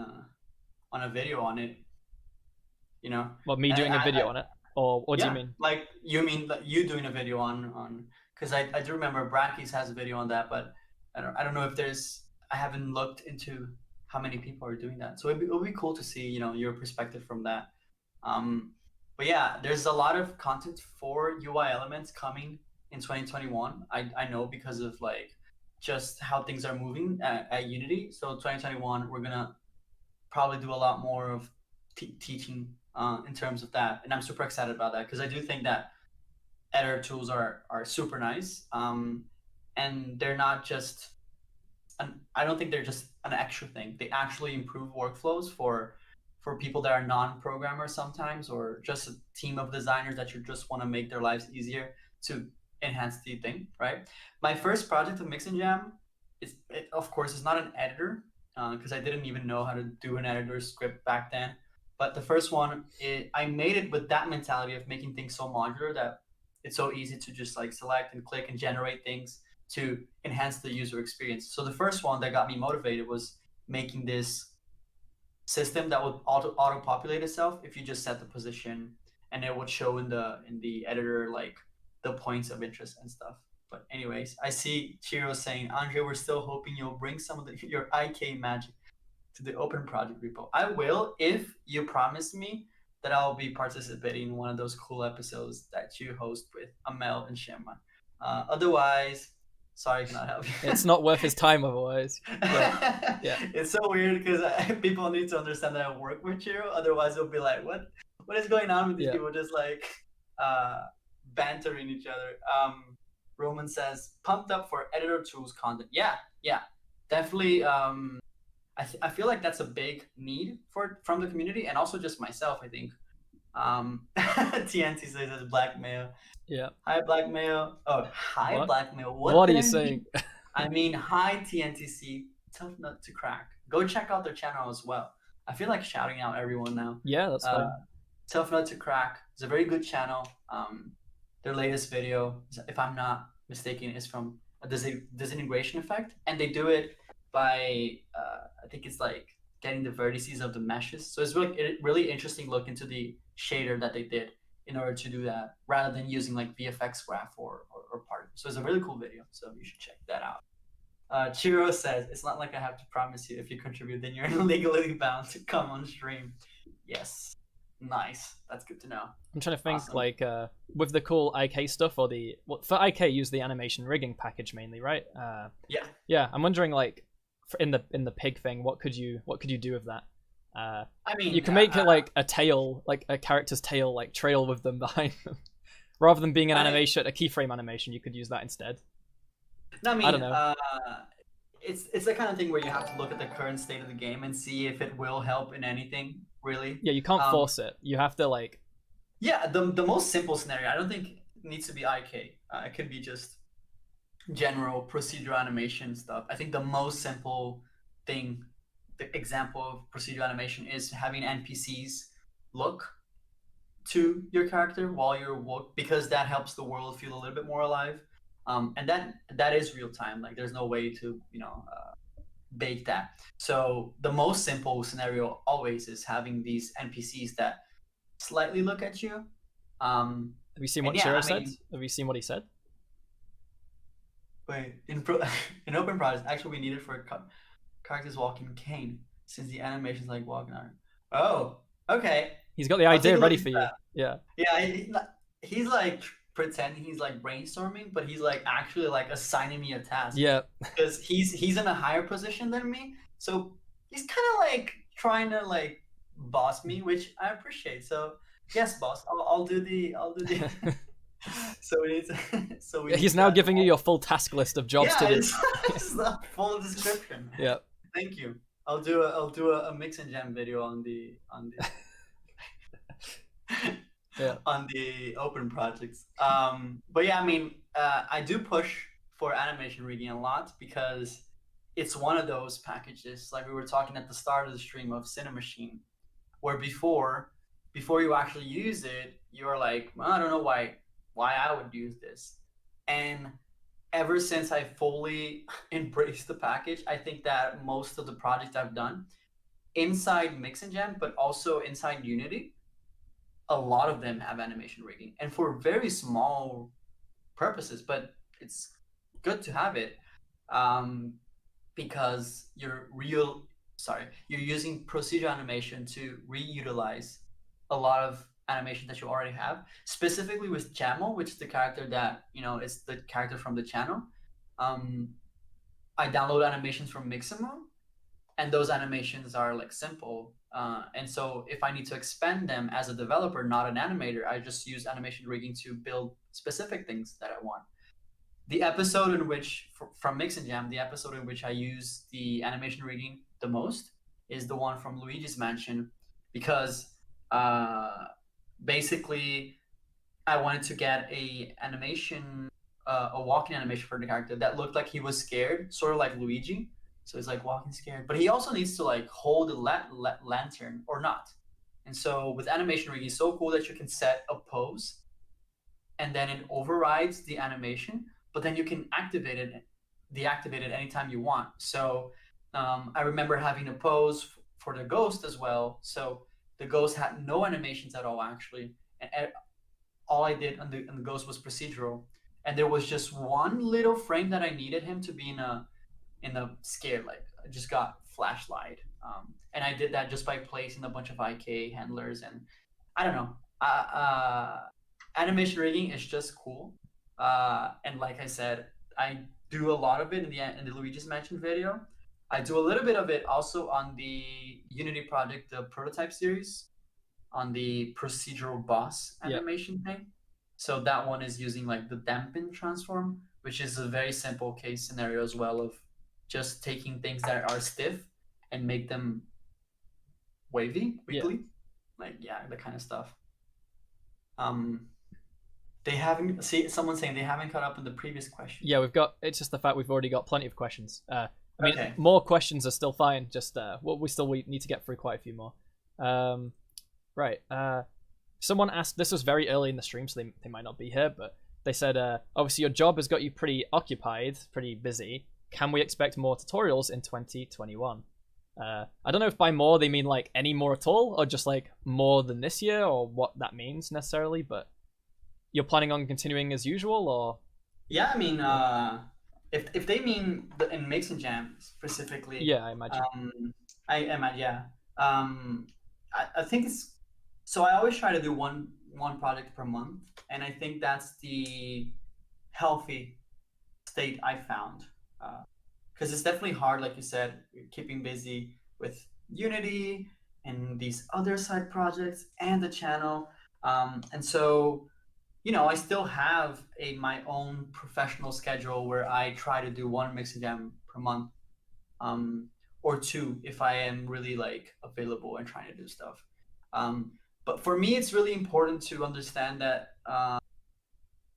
Speaker 2: a video on it, you know.
Speaker 1: Well, me doing a video on it, or what do you mean?
Speaker 2: Like you mean like you doing a video on because I do remember Brackeys has a video on that, but I don't know if I haven't looked into how many people are doing that. So it would be cool to see, you know, your perspective from that. But yeah, there's a lot of content for UI elements coming in 2021. I know because of like just how things are moving at Unity. So 2021, we're gonna probably do a lot more of teaching in terms of that, and I'm super excited about that because I do think that editor tools are super nice, and they're not just I don't think they're just an extra thing. They actually improve workflows for people that are non-programmers sometimes, or just a team of designers that you just want to make their lives easier to enhance the thing, right? My first project of Mix and Jam of course is not an editor because I didn't even know how to do an editor script back then. But the first one, I made it with that mentality of making things so modular that it's so easy to just like select and click and generate things to enhance the user experience. So the first one that got me motivated was making this system that would auto-populate itself if you just set the position, and it would show in the editor like the points of interest and stuff. But anyways, I see Chiro saying, Andre, we're still hoping you'll bring some of your IK magic to the open project repo. I will, if you promise me that I'll be participating in one of those cool episodes that you host with Amel and Shema. Otherwise, sorry, I cannot help you.
Speaker 1: It's not worth his time otherwise. But, yeah.
Speaker 2: It's so weird because people need to understand that I work with Chiro. Otherwise, it'll be like, what is going on with these people just like bantering each other? Roman says, pumped up for editor tools content. Yeah, definitely. I feel like that's a big need from the community, and also just myself, I think. TNT says it's blackmail.
Speaker 1: Yeah.
Speaker 2: Hi, blackmail. Oh, hi,
Speaker 1: what?
Speaker 2: Blackmail.
Speaker 1: What are you saying?
Speaker 2: I mean, hi, TNTC. Tough nut to crack. Go check out their channel as well. I feel like shouting out everyone now.
Speaker 1: Yeah, that's fine.
Speaker 2: Tough nut to crack. It's a very good channel. Their latest video, if I'm not mistaken, is from a disintegration effect, and they do it by I think it's like getting the vertices of the meshes. So it's really interesting look into the shader that they did in order to do that, rather than using like VFX graph or part. So it's a really cool video. So you should check that out. Chiro says, it's not like I have to promise you if you contribute, then you're legally bound to come on stream. Yes. Nice. That's good to know.
Speaker 1: I'm trying to think like with the cool IK stuff, or for IK use the animation rigging package mainly, right? Yeah. I'm wondering like in the pig thing, what could you do with that? I mean, you can make it like a tail, like a character's tail, like trail with them behind them, rather than being an animation, a keyframe animation. You could use that instead.
Speaker 2: I mean,
Speaker 1: I don't know.
Speaker 2: It's the kind of thing where you have to look at the current state of the game and see if it will help in anything, really.
Speaker 1: Yeah, you can't force it. You have to like.
Speaker 2: Yeah, the most simple scenario, I don't think it needs to be IK. It could be just general procedural animation stuff. I think the most simple thing, the example of procedural animation, is having NPCs look to your character while you're because that helps the world feel a little bit more alive. And that is real time. Like there's no way to bake that. So the most simple scenario always is having these NPCs that slightly look at you.
Speaker 1: Have you seen
Speaker 2: And
Speaker 1: what
Speaker 2: yeah,
Speaker 1: Chiro
Speaker 2: I
Speaker 1: said?
Speaker 2: mean,
Speaker 1: Have you seen what he said?
Speaker 2: wait, in open projects, actually, we need it for characters walking cane since the animation's like walking on. Oh, okay.
Speaker 1: He's got the
Speaker 2: I'll take
Speaker 1: idea
Speaker 2: a look
Speaker 1: ready
Speaker 2: into
Speaker 1: for you.
Speaker 2: that.
Speaker 1: Yeah.
Speaker 2: Yeah, he's like pretending he's like brainstorming, but he's like actually like assigning me a task
Speaker 1: Yeah.
Speaker 2: because he's in a higher position than me, so he's kind of like trying to like boss me, which I appreciate. So yes, boss, I'll do the. So we need to, so we need
Speaker 1: He's now
Speaker 2: to
Speaker 1: giving you your full task list of jobs
Speaker 2: yeah,
Speaker 1: to do.
Speaker 2: it's the full description.
Speaker 1: Yeah.
Speaker 2: Thank you. I'll do a mix and jam video on the
Speaker 1: Yeah.
Speaker 2: on the open projects. But yeah, I mean, I do push for animation rigging a lot because it's one of those packages, like we were talking at the start of the stream, of Cinemachine, where before you actually use it, you're like, well, I don't know why I would use this. And ever since I fully embraced the package, I think that most of the projects I've done inside Mix and Jam, but also inside Unity, a lot of them have animation rigging, and for very small purposes. But it's good to have it, um, because you're using procedural animation to reutilize a lot of animation that you already have. Specifically with Jamo, which is the character that is the character from the channel. Um, I download animations from Mixamo, and those animations are like simple. And so if I need to expand them as a developer, not an animator, I just use animation rigging to build specific things that I want. The episode in which, from Mix and Jam, the episode in which I use the animation rigging the most is the one from Luigi's Mansion, because basically I wanted to get a walking animation for the character that looked like he was scared, sort of like Luigi. So he's like walking scared, but he also needs to like hold a lantern or not. And so with animation rigging, it's so cool that you can set a pose, and then it overrides the animation, but then you can deactivate it anytime you want. So I remember having a pose for the ghost as well. So the ghost had no animations at all, actually, and all I did on the ghost was procedural, and there was just one little frame that I needed him to be in a scared, like I just got flashlight, and I did that just by placing a bunch of IK handlers, and I don't know. Animation rigging is just cool, and like I said, I do a lot of it in the Luigi's Mansion video. I do a little bit of it also on the Unity project, the prototype series, on the procedural boss animation thing. So that one is using like the dampen transform, which is a very simple case scenario as well, of just taking things that are stiff and make them wavy, wiggly, like that kind of stuff. They haven't see someone saying they haven't caught up in the previous question.
Speaker 1: Yeah, it's just the fact we've already got plenty of questions. I mean,
Speaker 2: Okay.
Speaker 1: more questions are still fine. Just we need to get through quite a few more. Right. Someone asked. This was very early in the stream, so they might not be here, but they said, obviously your job has got you pretty occupied, pretty busy. Can we expect more tutorials in 2021? I don't know if by more they mean like any more at all, or just like more than this year, or what that means necessarily. But you're planning on continuing as usual, or?
Speaker 2: Yeah, I mean, if they mean in Mix and Jam specifically,
Speaker 1: yeah, I imagine.
Speaker 2: I imagine, yeah. I think it's so. I always try to do one project per month, and I think that's the healthy state I found. Because it's definitely hard, like you said, keeping busy with Unity and these other side projects and the channel, and so I still have my own professional schedule where I try to do one Mix and Jam per month, or two if I am really like available and trying to do stuff. But for me, it's really important to understand that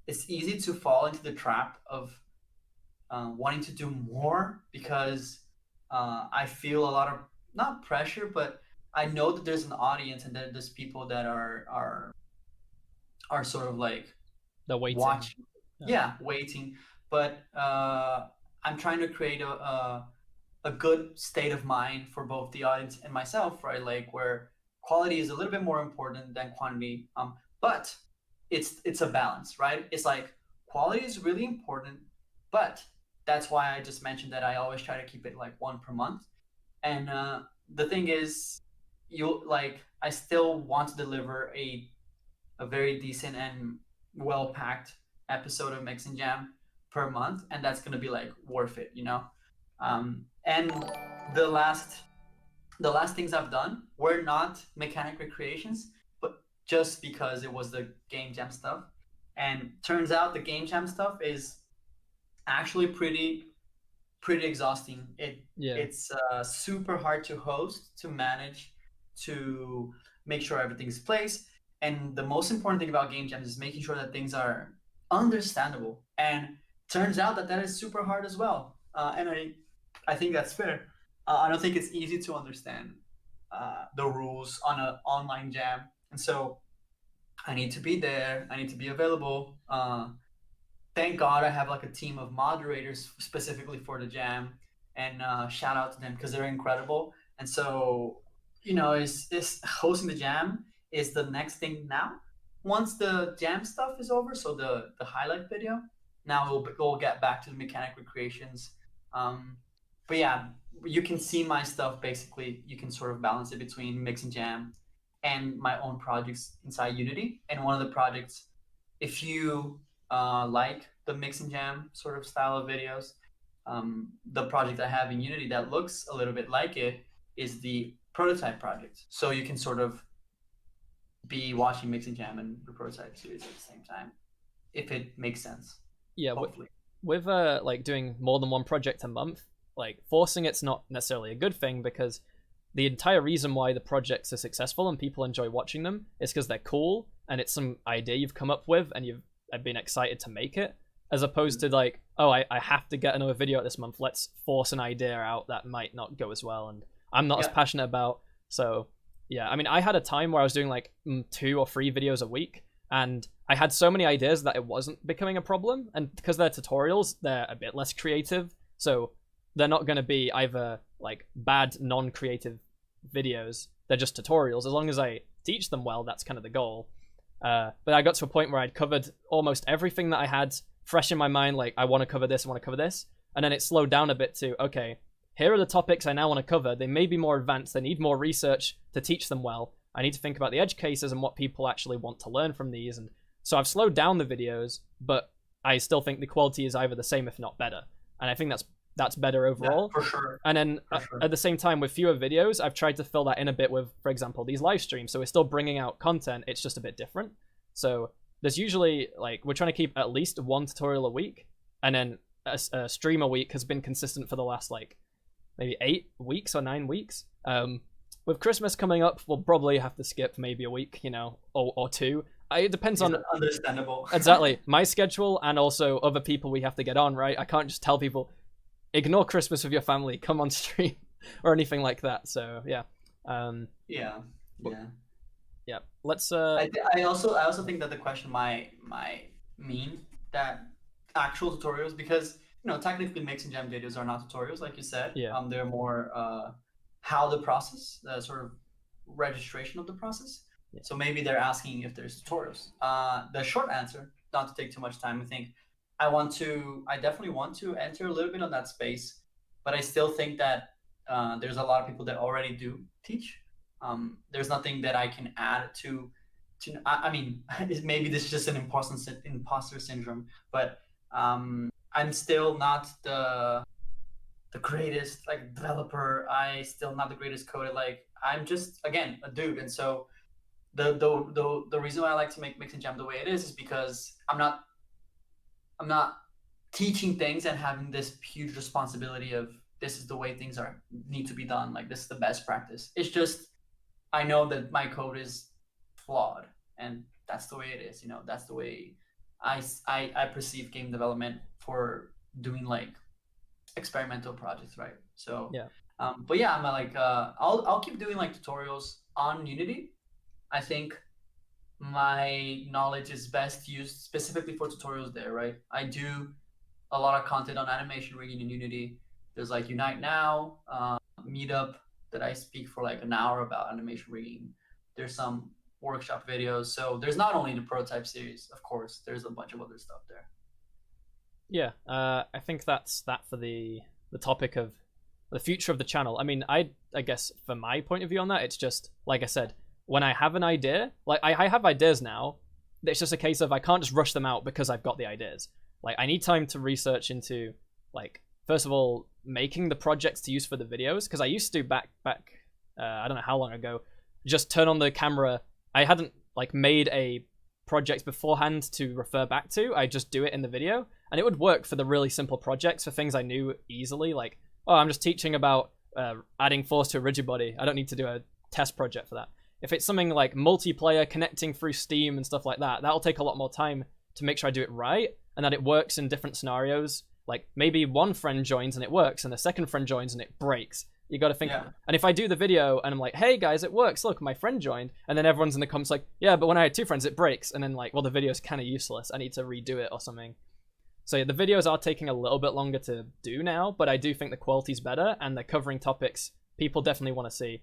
Speaker 2: it's easy to fall into the trap of wanting to do more, because I feel a lot of, not pressure, but I know that there's an audience and that there's people that are sort of like
Speaker 1: they're waiting.
Speaker 2: Watching. Yeah, waiting. But I'm trying to create a good state of mind for both the audience and myself, right? Like where quality is a little bit more important than quantity. But it's a balance, right? It's like quality is really important, but that's why I just mentioned that I always try to keep it like one per month. And the thing is, you like I still want to deliver a very decent and well packed episode of Mix and Jam per month, and that's gonna be like worth it, you know. And the last the last things I've done were not mechanic recreations, but just because it was the game jam stuff. And turns out the game jam stuff is actually pretty exhausting.
Speaker 1: Yeah.
Speaker 2: It's super hard to host, to manage, to make sure everything's placed. And the most important thing about game jams is making sure that things are understandable. And turns out that that is super hard as well. And I think that's fair. I don't think it's easy to understand the rules on an online jam, and so I need to be there. I need to be available. Thank God I have like a team of moderators specifically for the jam, and shout out to them because they're incredible. And so, you know, is hosting the jam is the next thing now. Once the jam stuff is over, so the highlight video, now we'll get back to the mechanic recreations. But yeah, you can see my stuff basically. You can sort of balance it between Mix and Jam and my own projects inside Unity. And one of the projects, if you like the Mix and Jam sort of style of videos, the project I have in Unity that looks a little bit like it is the prototype project. So you can sort of be watching Mix and Jam and the prototype series at the same time, if it makes sense.
Speaker 1: Yeah,
Speaker 2: hopefully.
Speaker 1: with like doing more than one project a month, like forcing it's not necessarily a good thing, because the entire reason why the projects are successful and people enjoy watching them is because they're cool and it's some idea you've come up with and you've been excited to make it, as opposed to like, oh, I have to get another video out this month, let's force an idea out that might not go as well and I'm not as passionate about. So yeah, I mean, I had a time where I was doing like 2 or 3 videos a week, and I had so many ideas that it wasn't becoming a problem. And because they're tutorials, they're a bit less creative. So they're not going to be either like bad, non-creative videos. They're just tutorials. As long as I teach them well, that's kind of the goal. But I got to a point where I'd covered almost everything that I had fresh in my mind. Like, I want to cover this, I want to cover this. And then it slowed down a bit to, okay, here are the topics I now want to cover. They may be more advanced. They need more research to teach them well. I need to think about the edge cases and what people actually want to learn from these. And so I've slowed down the videos, but I still think the quality is either the same, if not better. And I think that's better overall.
Speaker 2: Yeah, for sure.
Speaker 1: And then at the same time, with fewer videos, I've tried to fill that in a bit with, for example, these live streams. So we're still bringing out content. It's just a bit different. So there's usually, like, we're trying to keep at least 1 tutorial a week. And then a stream a week has been consistent for the last, like, maybe 8 weeks or 9 weeks. With Christmas coming up, we'll probably have to skip maybe a week, you know, or 2. It depends on...
Speaker 2: Understandable.
Speaker 1: Exactly. My schedule and also other people we have to get on, right? I can't just tell people, ignore Christmas with your family, come on stream, or anything like that. So, yeah.
Speaker 2: Yeah.
Speaker 1: Let's...
Speaker 2: I also think that the question might mean that actual tutorials, because, you know, technically Mix and Jam videos are not tutorials, like you said.
Speaker 1: Yeah.
Speaker 2: They're more how the process, the sort of registration of the process.
Speaker 1: Yeah.
Speaker 2: So maybe they're asking if there's tutorials. The short answer, not to take too much time, I think I definitely want to enter a little bit on that space, but I still think that there's a lot of people that already do teach. There's nothing that I can add to I mean, maybe this is just an imposter syndrome, but I'm still not the greatest like developer. I still not the greatest coder. Like, I'm just, again, a dude. And so the reason why I like to make Mix and Jam the way it is because I'm not teaching things and having this huge responsibility of this is the way things need to be done. Like, this is the best practice. It's just, I know that my code is flawed, and that's the way it is. You know, that's the way I perceive game development for doing like experimental projects, right? So
Speaker 1: yeah.
Speaker 2: But yeah, I'm like I'll keep doing like tutorials on Unity. I think my knowledge is best used specifically for tutorials there, right? I do a lot of content on animation rigging in Unity. There's like Unite Now, Meetup that I speak for like an hour about animation rigging. There's some workshop videos. So there's not only the prototype series, of course. There's a bunch of other stuff there.
Speaker 1: Yeah, I think that's that for the topic of the future of the channel. I mean, I guess from my point of view on that, it's just like I said, when I have an idea, like I have ideas now. It's just a case of I can't just rush them out because I've got the ideas. Like I need time to research into, like, first of all, making the projects to use for the videos, because I used to back I don't know how long ago, just turn on the camera. I hadn't like made a project beforehand to refer back to. I just do it in the video, and it would work for the really simple projects, for things I knew easily, like, oh, I'm just teaching about adding force to a rigid body. I don't need to do a test project for that. If it's something like multiplayer, connecting through Steam and stuff like that, that'll take a lot more time to make sure I do it right and that it works in different scenarios. Like maybe one friend joins and it works, and the second friend joins and it breaks. You got to think. Yeah. And if I do the video and I'm like, hey guys, it works, look, my friend joined, and then everyone's in the comments like, yeah, but when I had two friends, it breaks. And then like, well, the video's kind of useless. I need to redo it or something. So yeah, the videos are taking a little bit longer to do now, but I do think the quality's better and they're covering topics people definitely want to see.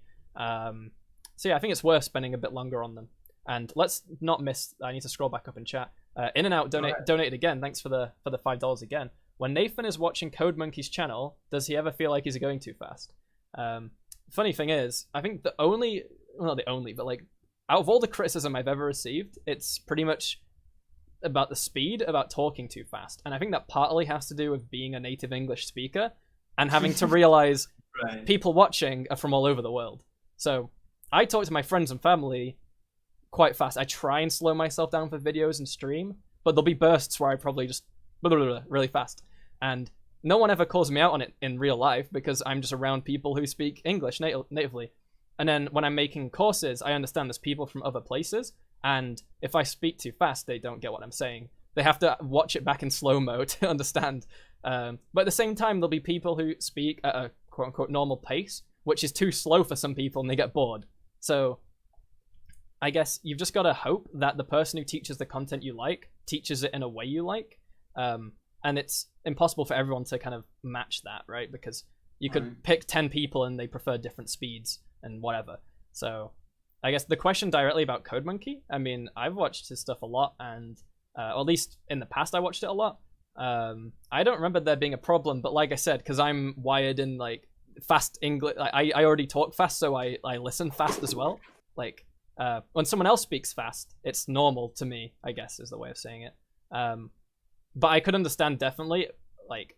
Speaker 1: So yeah, I think it's worth spending a bit longer on them. And let's not miss, I need to scroll back up in chat. In and Out donated again. Thanks for the $5 again. When Nathan is watching Code Monkey's channel, does he ever feel like he's going too fast? Funny thing is, I think not the only, but like out of all the criticism I've ever received, it's pretty much about the speed, about talking too fast. And I think that partly has to do with being a native English speaker and having to realize right. People watching are from all over the world. So I talk to my friends and family quite fast. I try and slow myself down for videos and stream, but there'll be bursts where I probably just really fast. And no one ever calls me out on it in real life because I'm just around people who speak English natively. And then when I'm making courses, I understand there's people from other places, and if I speak too fast, they don't get what I'm saying. They have to watch it back in slow-mo to understand. But at the same time, there'll be people who speak at a quote-unquote normal pace, which is too slow for some people, and they get bored. So I guess you've just got to hope that the person who teaches the content you like teaches it in a way you like. And it's impossible for everyone to kind of match that, right? Because you could pick 10 people and they prefer different speeds and whatever. So I guess the question directly about Code Monkey, I mean, I've watched his stuff a lot, and or at least in the past I watched it a lot. I don't remember there being a problem, but like I said, because I'm wired in like fast English, I already talk fast, so I listen fast as well. Like when someone else speaks fast, it's normal to me, I guess is the way of saying it. But I could understand definitely, like,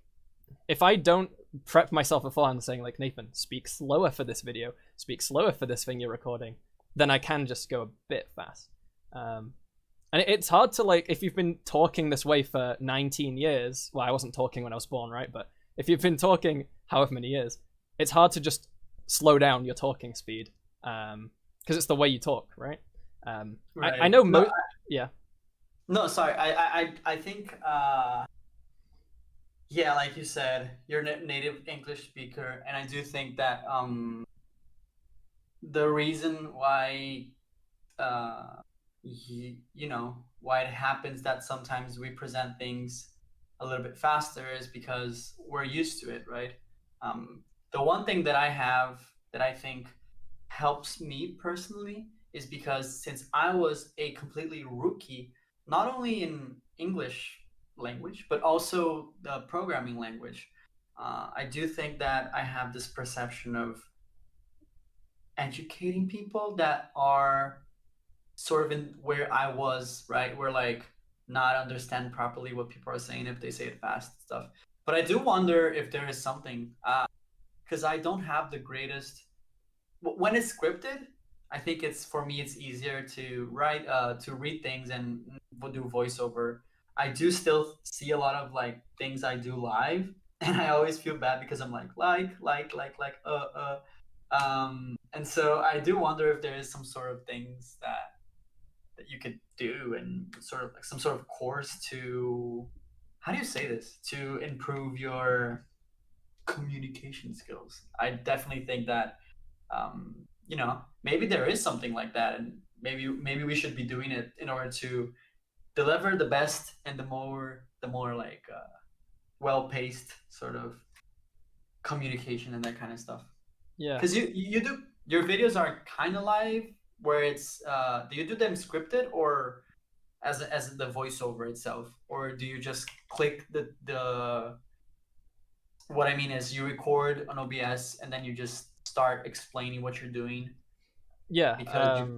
Speaker 1: if I don't prep myself beforehand saying, like, Nathan, speak slower for this video, speak slower for this thing you're recording, then I can just go a bit fast. And it's hard to, like, if you've been talking this way for 19 years, well, I wasn't talking when I was born, right? But if you've been talking however many years, it's hard to just slow down your talking speed, because it's the way you talk, right? Right. I know yeah.
Speaker 2: No, sorry. I think, yeah, like you said, you're a native English speaker, and I do think that the reason why, you know, why it happens that sometimes we present things a little bit faster is because we're used to it, right? The one thing that I have that I think helps me personally is because since I was a completely rookie, not only in English language, but also the programming language, I do think that I have this perception of educating people that are sort of in where I was, right? Where like not understand properly what people are saying if they say it fast and stuff. But I do wonder if there is something, because I don't have the greatest, when it's scripted, I think for me, it's easier to write, to read things and do voiceover. I do still see a lot of like things I do live, and I always feel bad because I'm like, and so I do wonder if there is some sort of things that you could do, and sort of like some sort of course to, how do you say this, to improve your communication skills. I definitely think that, you know, maybe there is something like that, and maybe we should be doing it in order to deliver the best and the more like well-paced sort of communication and that kind of stuff.
Speaker 1: Yeah,
Speaker 2: because you do, your videos are kind of live where it's do you do them scripted or as the voiceover itself, or do you just click the what I mean is you record on OBS and then you just start explaining what you're doing
Speaker 1: Yeah.
Speaker 2: because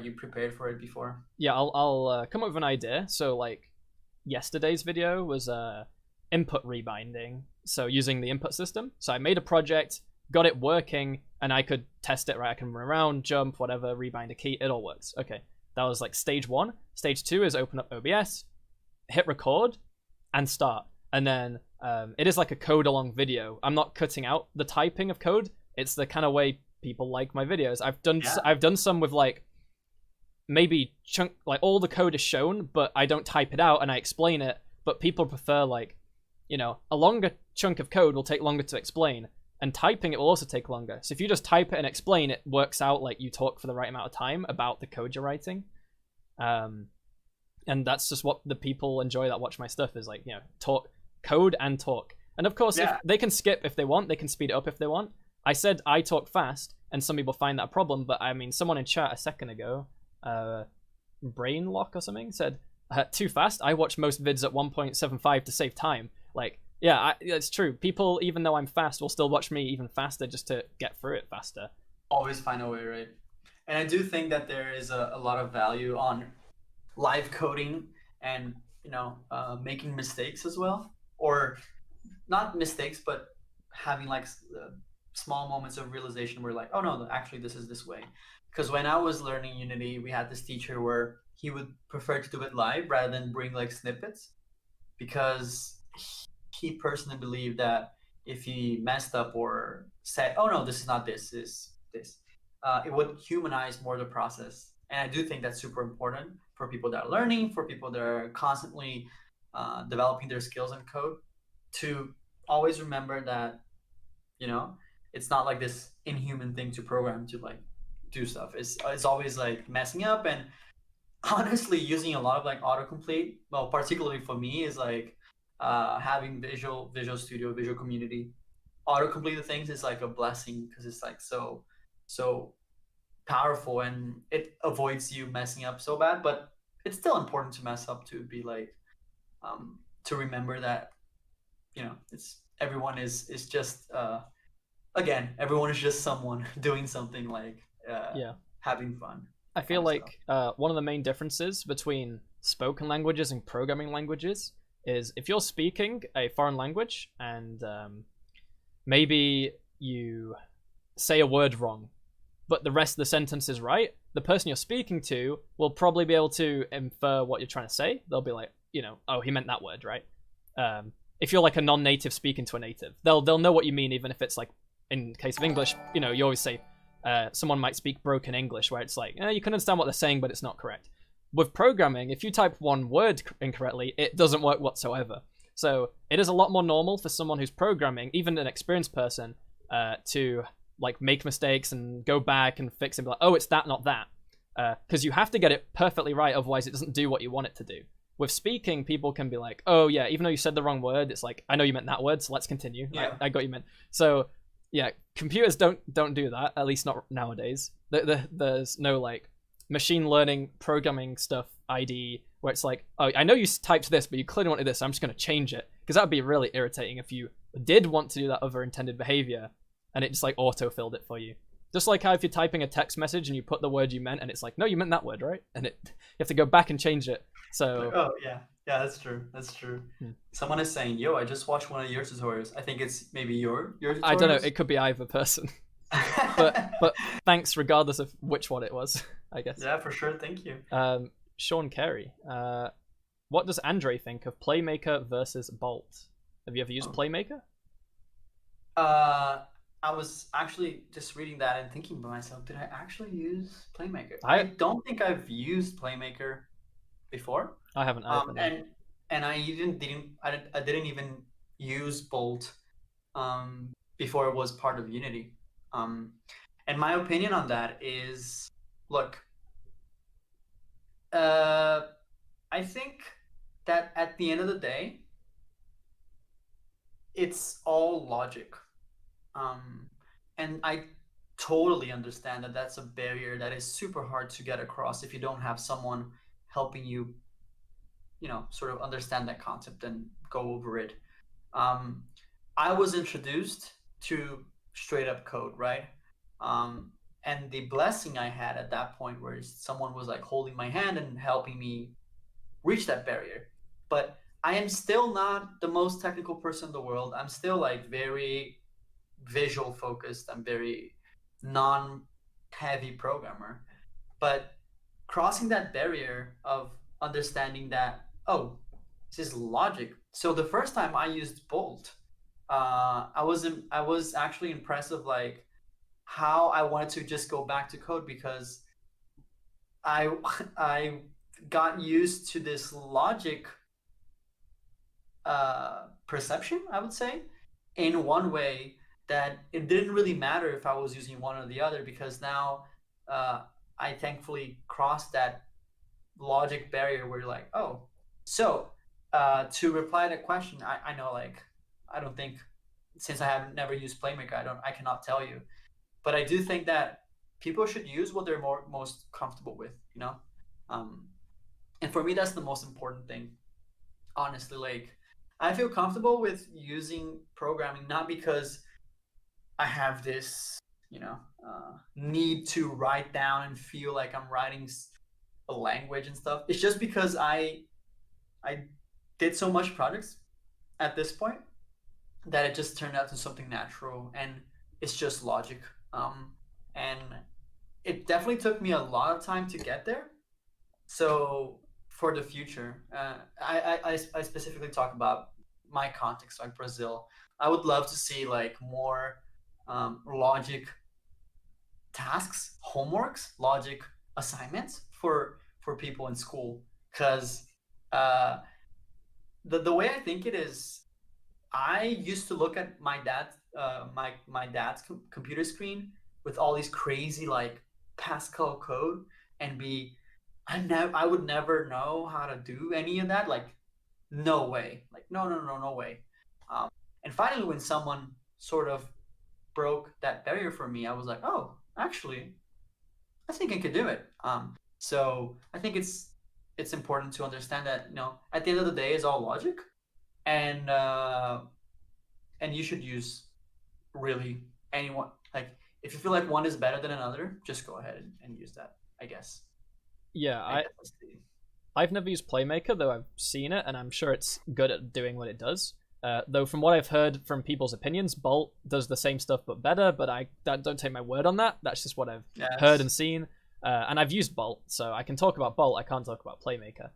Speaker 2: you prepared for it before?
Speaker 1: Yeah. I'll come up with an idea. So like yesterday's video was input rebinding. So using the input system. So I made a project, got it working, and I could test it. Right. I can run around, jump, whatever, rebind a key. It all works. Okay. That was like stage 1. Stage 2 is open up OBS, hit record, and start. And then it is like a code along video. I'm not cutting out the typing of code. It's the kind of way people like my videos. I've done some with like maybe chunk, like all the code is shown, but I don't type it out and I explain it. But people prefer like, a longer chunk of code will take longer to explain, and typing it will also take longer. So if you just type it and explain, it works out like you talk for the right amount of time about the code you're writing. And that's just what the people enjoy that watch my stuff is like, talk, code and talk. And of course, if they can skip if they want, they can speed it up if they want. I said I talk fast, and some people find that a problem, but I mean, someone in chat a second ago, Brainlock or something, said, too fast? I watch most vids at 1.75 to save time. Like, yeah, it's true. People, even though I'm fast, will still watch me even faster just to get through it faster.
Speaker 2: Always find a way, right? And I do think that there is a lot of value on live coding and, making mistakes as well. Or not mistakes, but having like small moments of realization where like, oh no, actually this is this way. Because when I was learning Unity, we had this teacher where he would prefer to do it live rather than bring like snippets, because he personally believed that if he messed up or said, oh no, this is not this, this, it would humanize more the process. And I do think that's super important for people that are learning, for people that are constantly developing their skills in code, to always remember that, it's not like this inhuman thing to program to like do stuff. It's always like messing up, and honestly using a lot of like autocomplete, well, particularly for me, is like having Visual Studio, Visual Community autocomplete the things is like a blessing, because it's like so powerful and it avoids you messing up so bad. But it's still important to mess up, to be like to remember that it's everyone is just again, everyone is just someone doing something like having fun.
Speaker 1: I feel like one of the main differences between spoken languages and programming languages is if you're speaking a foreign language and maybe you say a word wrong, but the rest of the sentence is right, the person you're speaking to will probably be able to infer what you're trying to say. They'll be like, oh, he meant that word, right? If you're like a non-native speaking to a native, they'll know what you mean, even if it's like, in case of English, you always say, someone might speak broken English, where it's like, you can understand what they're saying, but it's not correct. With programming, if you type one word incorrectly, it doesn't work whatsoever. So it is a lot more normal for someone who's programming, even an experienced person, to like make mistakes and go back and fix it, and be like, oh, it's that, not that. Because you have to get it perfectly right, otherwise it doesn't do what you want it to do. With speaking, people can be like, oh yeah, even though you said the wrong word, it's like, I know you meant that word, so let's continue.
Speaker 2: Yeah.
Speaker 1: I got you meant. So yeah, computers don't do that, at least not nowadays. There's no like machine learning programming stuff ID where it's like, oh, I know you typed this, but you clearly wanted this, so I'm just going to change it. Because that would be really irritating if you did want to do that other intended behavior and it just like auto-filled it for you. Just like how if you're typing a text message and you put the word you meant and it's like, no, you meant that word, right? And you have to go back and change it. So
Speaker 2: oh yeah, that's true. Someone is saying, yo, I just watched one of your tutorials. I think it's maybe your tutorials?
Speaker 1: I don't know, it could be either person. but thanks regardless of which one it was, I guess.
Speaker 2: Yeah, for sure. Thank you.
Speaker 1: Sean Carey, what does Andre think of Playmaker versus Bolt? Have you ever used Playmaker?
Speaker 2: I was actually just reading that and thinking by myself, did I actually use Playmaker? I don't think I've used Playmaker before.
Speaker 1: I haven't either.
Speaker 2: And I didn't even use Bolt before it was part of Unity. And my opinion on that is, look, I think that at the end of the day, it's all logic. And totally understand that that's a barrier that is super hard to get across if you don't have someone helping you, sort of understand that concept and go over it. um, I was introduced to straight up code, right? um, and the blessing I had at that point where someone was like holding my hand and helping me reach that barrier. But I am still not the most technical person in the world. I'm still like very visual focused. I'm very non heavy programmer. But crossing that barrier of understanding that, oh, this is logic. So the first time I used Bolt, I was actually impressed of like how I wanted to just go back to code because I I got used to this logic perception, I would say, in one way that it didn't really matter if I was using one or the other because now uh, I thankfully crossed that logic barrier where you're like, oh, so to reply to that question, I know like I don't think since I have never used Playmaker, I cannot tell you, but I do think that people should use what they're most comfortable with, um, and for me that's the most important thing, honestly. Like I feel comfortable with using programming not because I have this, need to write down and feel like I'm writing a language and stuff. It's just because I did so much projects at this point that it just turned out to something natural and it's just logic. And it definitely took me a lot of time to get there. So for the future, I specifically talk about my context, like Brazil. I would love to see like more logic tasks, homeworks, logic assignments for people in school. Because uh, the way I think it is, I used to look at my dad's computer screen with all these crazy like Pascal code and be I would never know how to do any of that. Like no way. Like no way. Um, and finally, when someone sort of broke that barrier for me, I was like, oh, actually, I think I could do it. So I think it's important to understand that at the end of the day, it's all logic, and and you should use really anyone. Like if you feel like one is better than another, just go ahead and use that. I guess.
Speaker 1: Yeah,
Speaker 2: I guess that's the,
Speaker 1: I've never used Playmaker, though I've seen it, and I'm sure it's good at doing what it does. Though from what I've heard from people's opinions, Bolt does the same stuff but better. But don't take my word on that. That's just what I've heard and seen. And I've used Bolt, so I can talk about Bolt. I can't talk about Playmaker.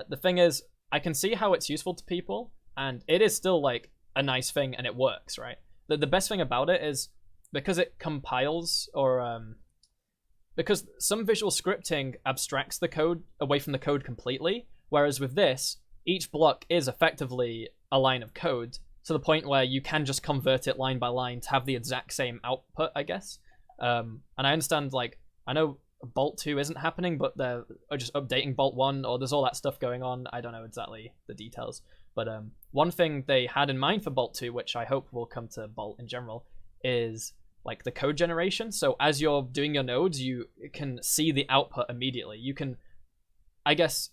Speaker 1: The thing is, I can see how it's useful to people, and it is still like a nice thing, and it works, right? The best thing about it is because it compiles because some visual scripting abstracts the code away from the code completely, whereas with this, each block is effectively a line of code to the point where you can just convert it line by line to have the exact same output, I guess. And I understand, like, I know Bolt 2 isn't happening, but they're just updating Bolt 1, or there's all that stuff going on. I don't know exactly the details. But one thing they had in mind for Bolt 2, which I hope will come to Bolt in general, is like the code generation. So as you're doing your nodes, you can see the output immediately. You can, I guess,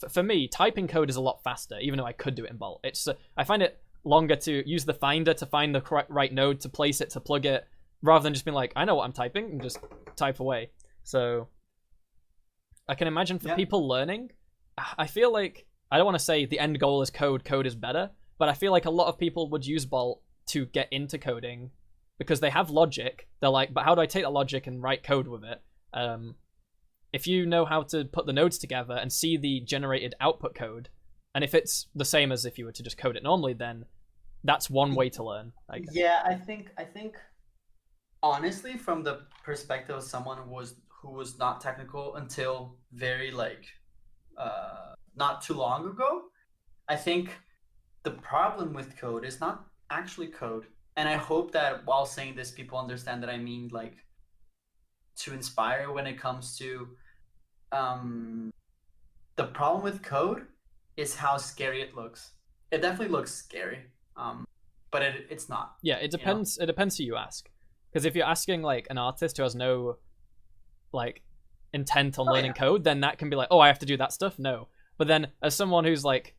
Speaker 1: for me, typing code is a lot faster, even though I could do it in Bolt. It's I find it longer to use the finder to find the correct right node, to place it, to plug it, rather than just being like, I know what I'm typing, and just type away. So I can imagine for people learning, I feel like, I don't want to say the end goal is code is better, but I feel like a lot of people would use Bolt to get into coding because they have logic. They're like, but how do I take that logic and write code with it? If you know how to put the nodes together and see the generated output code, and if it's the same as if you were to just code it normally, then that's one way to learn, I guess.
Speaker 2: Yeah, I think honestly, from the perspective of someone who was not technical until very like not too long ago, I think the problem with code is not actually code. And I hope that while saying this, people understand that I mean like to inspire when it comes to the problem with code is how scary it looks. It definitely looks scary, but it's not.
Speaker 1: Yeah, it depends. It depends who you ask. Because if you're asking like an artist who has no like intent on learning
Speaker 2: yeah.
Speaker 1: code, then that can be like, oh, I have to do that stuff. No, but then as someone who's like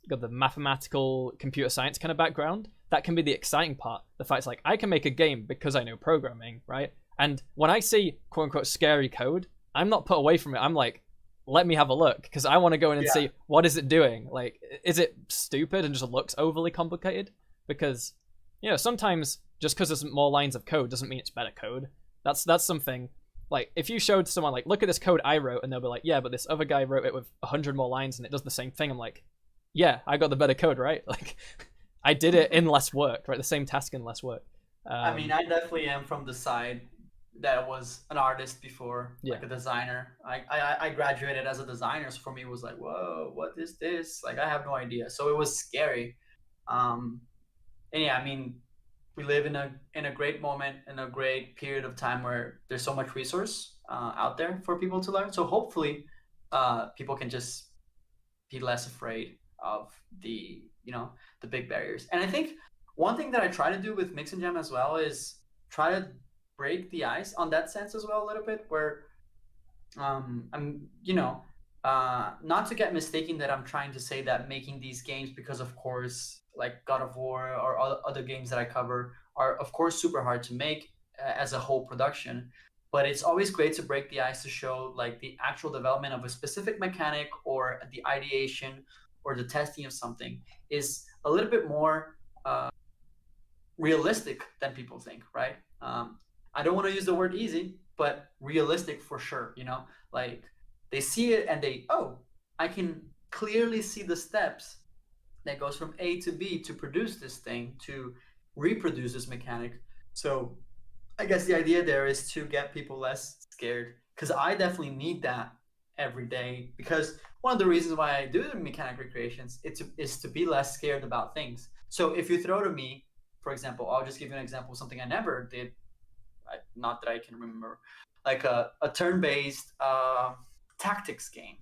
Speaker 1: got the mathematical computer science kind of background, that can be the exciting part. The fact is like I can make a game because I know programming, right? And when I see quote unquote scary code, I'm not put away from it. I'm like, let me have a look because I want to go in and see what is it doing. Like, is it stupid and just looks overly complicated? Because sometimes just because there's more lines of code doesn't mean it's better code. That's something. Like, if you showed someone like, look at this code I wrote, and they'll be like, yeah, but this other guy wrote it with 100 more lines and it does the same thing. I'm like, yeah, I got the better code, right? Like, I did it in less work, right? The same task in less work.
Speaker 2: I mean, I definitely am from the side that was an artist before, like a designer. I graduated as a designer, so for me it was like, whoa, what is this? Like, I have no idea. So it was scary. And yeah, I mean, we live in a great moment, in a great period of time where there's so much resource out there for people to learn. So hopefully, people can just be less afraid of the big barriers. And I think one thing that I try to do with Mix and Jam as well is try to break the ice on that sense as well a little bit, where I'm not to get mistaken that I'm trying to say that making these games, because of course like God of War or other games that I cover are of course super hard to make as a whole production, but it's always great to break the ice to show like the actual development of a specific mechanic or the ideation or the testing of something is a little bit more realistic than people think, right? I don't want to use the word easy, but realistic for sure. Like they see it and I can clearly see the steps that goes from A to B to produce this thing, to reproduce this mechanic. So I guess the idea there is to get people less scared, because I definitely need that every day, because one of the reasons why I do the mechanic recreations is to be less scared about things. So if you throw to me, for example, I'll just give you an example of something I never did, not that I can remember, like a turn-based tactics game.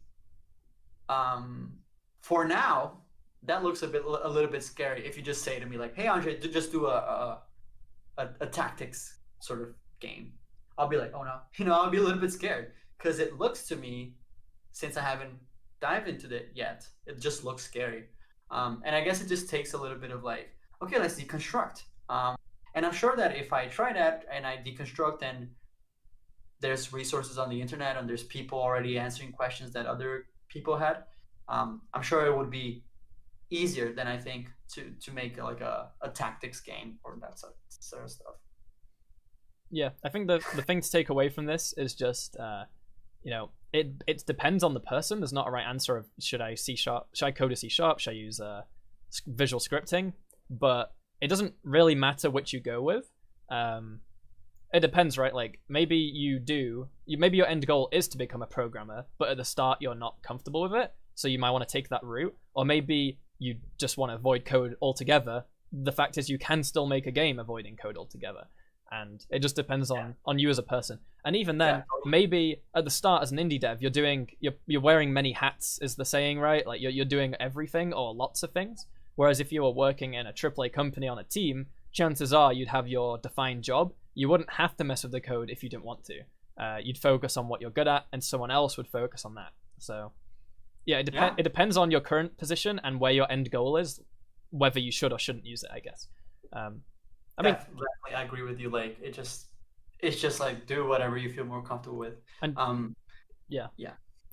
Speaker 2: For now, that looks a little bit scary. If you just say to me like, "Hey, Andre, just do a tactics sort of game," I'll be like, "Oh no," I'll be a little bit scared, because it looks to me, since I haven't dived into it yet, it just looks scary. And I guess it just takes a little bit of like, okay, let's deconstruct. And I'm sure that if I try that and I deconstruct, and there's resources on the internet and there's people already answering questions that other people had, I'm sure it would be easier than I think to make like a tactics game or that sort of stuff.
Speaker 1: Yeah, I think the thing to take away from this is just it depends on the person. There's not a right answer of should I code a C#, should I use visual scripting, but it doesn't really matter which you go with. It depends, right? Like maybe maybe your end goal is to become a programmer, but at the start you're not comfortable with it, so you might want to take that route. Or maybe you just want to avoid code altogether. The fact is you can still make a game avoiding code altogether, and it just depends on you as a person. And even then, maybe at the start as an indie dev, you're wearing many hats, is the saying, right? Like you're doing everything or lots of things. Whereas if you were working in a AAA company on a team, chances are you'd have your defined job. You wouldn't have to mess with the code if you didn't want to. You'd focus on what you're good at, and someone else would focus on that. So yeah, it depends on your current position and where your end goal is, whether you should or shouldn't use it, I guess. I mean,
Speaker 2: definitely, I agree with you. Like it's just like do whatever you feel more comfortable with.
Speaker 1: And yeah,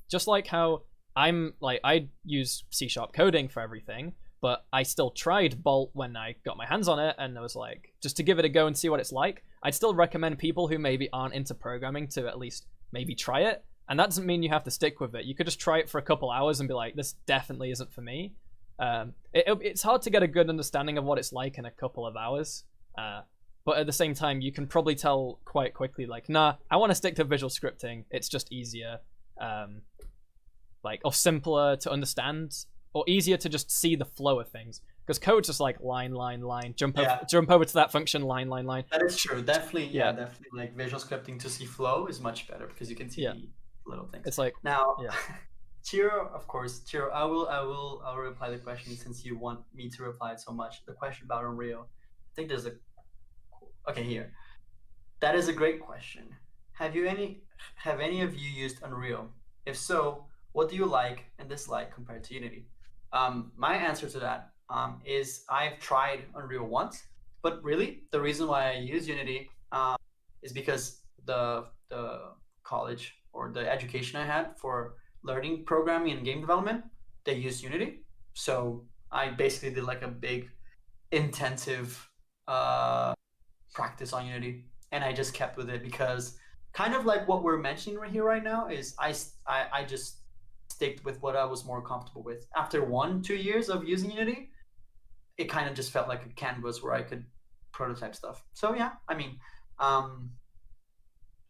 Speaker 1: just like how I use C# coding for everything, but I still tried Bolt when I got my hands on it, and I was like, just to give it a go and see what it's like. I'd still recommend people who maybe aren't into programming to at least maybe try it. And that doesn't mean you have to stick with it. You could just try it for a couple hours and be like, this definitely isn't for me. It's hard to get a good understanding of what it's like in a couple of hours. But at the same time, you can probably tell quite quickly, like, nah, I want to stick to visual scripting. It's just easier, or simpler to understand, or easier to just see the flow of things. Because code's just like line, jump over to that function, line.
Speaker 2: That is true. Definitely, definitely. Like visual scripting to see flow is much better because you can see little things.
Speaker 1: It's like
Speaker 2: now, Chiro, of course, Chiro. I'll reply the question since you want me to reply it so much. The question about Unreal. I think there's here. That is a great question. Have you any have any of you used Unreal? If so, what do you like and dislike compared to Unity? My answer to that is I've tried Unreal once, but really the reason why I use Unity is because the college or the education I had for learning programming and game development, they used Unity. So I basically did like a big intensive uh, practice on Unity, and I just kept with it because kind of like what we're mentioning right here right now is I just sticked with what I was more comfortable with. After 1-2 years of using Unity, it kind of just felt like a canvas where I could prototype stuff. So yeah, I mean, um,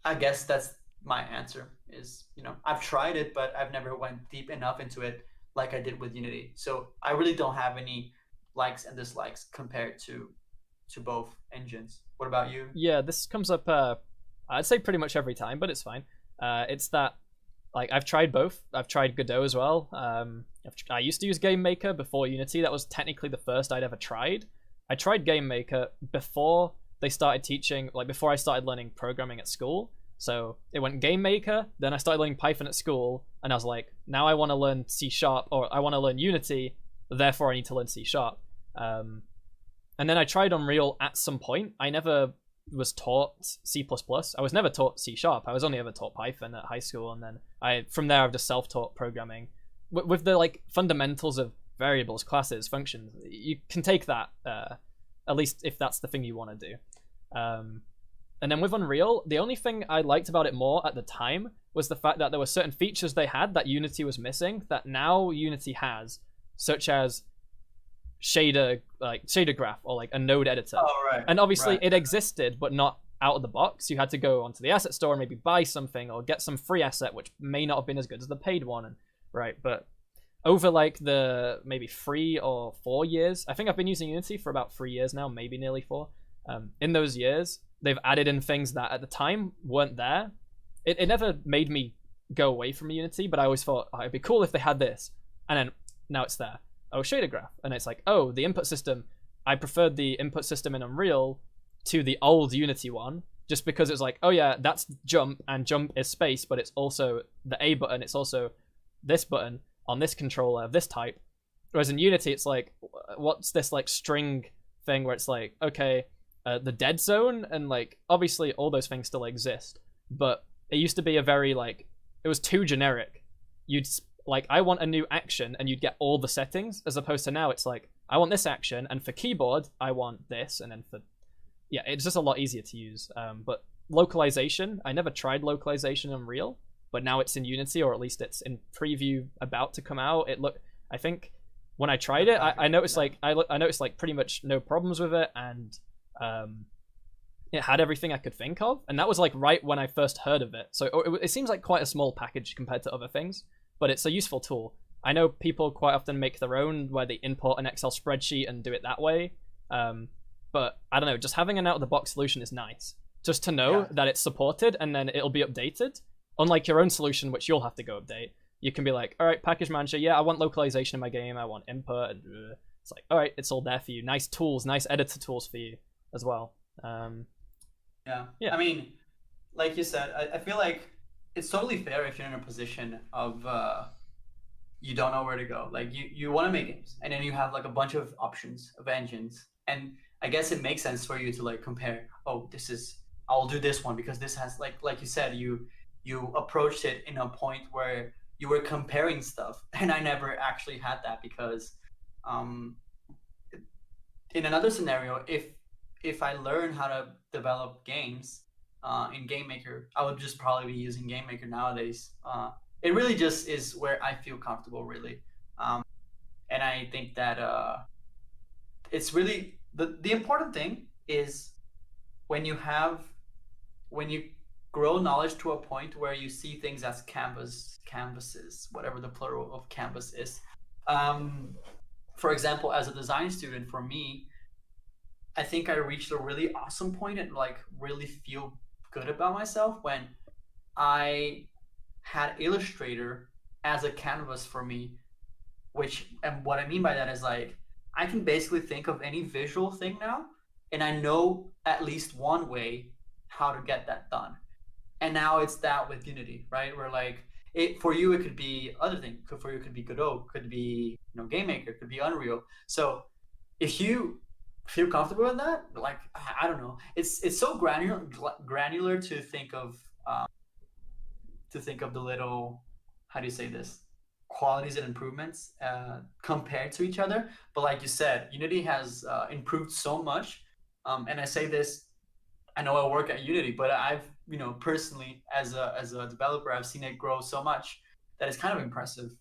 Speaker 2: I guess that's my answer. Is I've tried it, but I've never went deep enough into it like I did with Unity. So I really don't have any likes and dislikes compared to both engines. What about you?
Speaker 1: Yeah, this comes up. I'd say pretty much every time, but it's fine. It's that like I've tried both. I've tried Godot as well. I used to use GameMaker before Unity. That was technically the first I'd ever tried. I tried GameMaker before they started teaching, like before I started learning programming at school. So it went GameMaker, then I started learning Python at school, and I was like, now I want to learn C Sharp, or I want to learn Unity, therefore I need to learn C Sharp. And then I tried Unreal at some point. I never was taught C++. I was never taught C Sharp. I was only ever taught Python at high school, and then from there I've just self-taught programming with the like fundamentals of variables, classes, functions. You can take that at least if that's the thing you want to do. And then with Unreal, the only thing I liked about it more at the time was the fact that there were certain features they had that Unity was missing that now Unity has, such as shader graph or like a node editor.
Speaker 2: Oh, right.
Speaker 1: And obviously
Speaker 2: Right.
Speaker 1: it existed, but not out of the box. You had to go onto the asset store and maybe buy something or get some free asset, which may not have been as good as the paid one. And right, but over like the maybe 3 or 4 years, I think I've been using Unity for about 3 years now, maybe nearly 4. In those years, they've added in things that at the time weren't there. It never made me go away from Unity, but I always thought, oh, it'd be cool if they had this. And then now it's there. Oh, shader graph. And it's like, oh, the input system. I preferred the input system in Unreal to the old Unity one, just because it's like, oh yeah, that's jump, and jump is space, but it's also the A button, it's also this button on this controller of this type. Whereas in Unity, it's like, what's this like string thing where it's like, okay, the dead zone, and like obviously all those things still exist, but it used to be a very like, it was too generic. You'd like, I want a new action, and you'd get all the settings, as opposed to now it's like, I want this action, and for keyboard I want this, and then for it's just a lot easier to use. But localization, I never tried localization in Unreal, but now it's in Unity, or at least it's in preview about to come out. I think when I tried it, I noticed like I noticed like pretty much no problems with it, and it had everything I could think of, and that was like right when I first heard of it. So it seems like quite a small package compared to other things, but it's a useful tool. I know people quite often make their own where they import an Excel spreadsheet and do it that way. But I don't know, just having an out-of-the-box solution is nice. Just to know that it's supported and then it'll be updated. Unlike your own solution, which you'll have to go update. You can be like, all right, package manager, yeah, I want localization in my game, I want input. And it's like, all right, it's all there for you. Nice tools, nice editor tools for you as well.
Speaker 2: Yeah. I mean, like you said, I feel like it's totally fair if you're in a position of you don't know where to go. Like you want to make games, and then you have like a bunch of options of engines, and I guess it makes sense for you to like compare. Oh, I'll do this one because this has like you said, you approached it in a point where you were comparing stuff, and I never actually had that because in another scenario, if I learn how to develop games in GameMaker, I would just probably be using GameMaker nowadays. It really just is where I feel comfortable, really. And I think that it's really the important thing is when you grow knowledge to a point where you see things as canvases, whatever the plural of canvas is. For example, as a design student, for me, I think I reached a really awesome point and like really feel good about myself when I had Illustrator as a canvas for me, and what I mean by that is like, I can basically think of any visual thing now, and I know at least one way how to get that done. And now it's that with Unity, right? Where like it for you it could be other things. For you it could be Godot, could be GameMaker, could be Unreal. So if you feel comfortable with that, like I don't know, it's so granular to think of the little, how do you say this, qualities and improvements compared to each other. But like you said, Unity has improved so much, and I say this, I know I work at Unity, but I've personally as a developer, I've seen it grow so much that it's kind of impressive.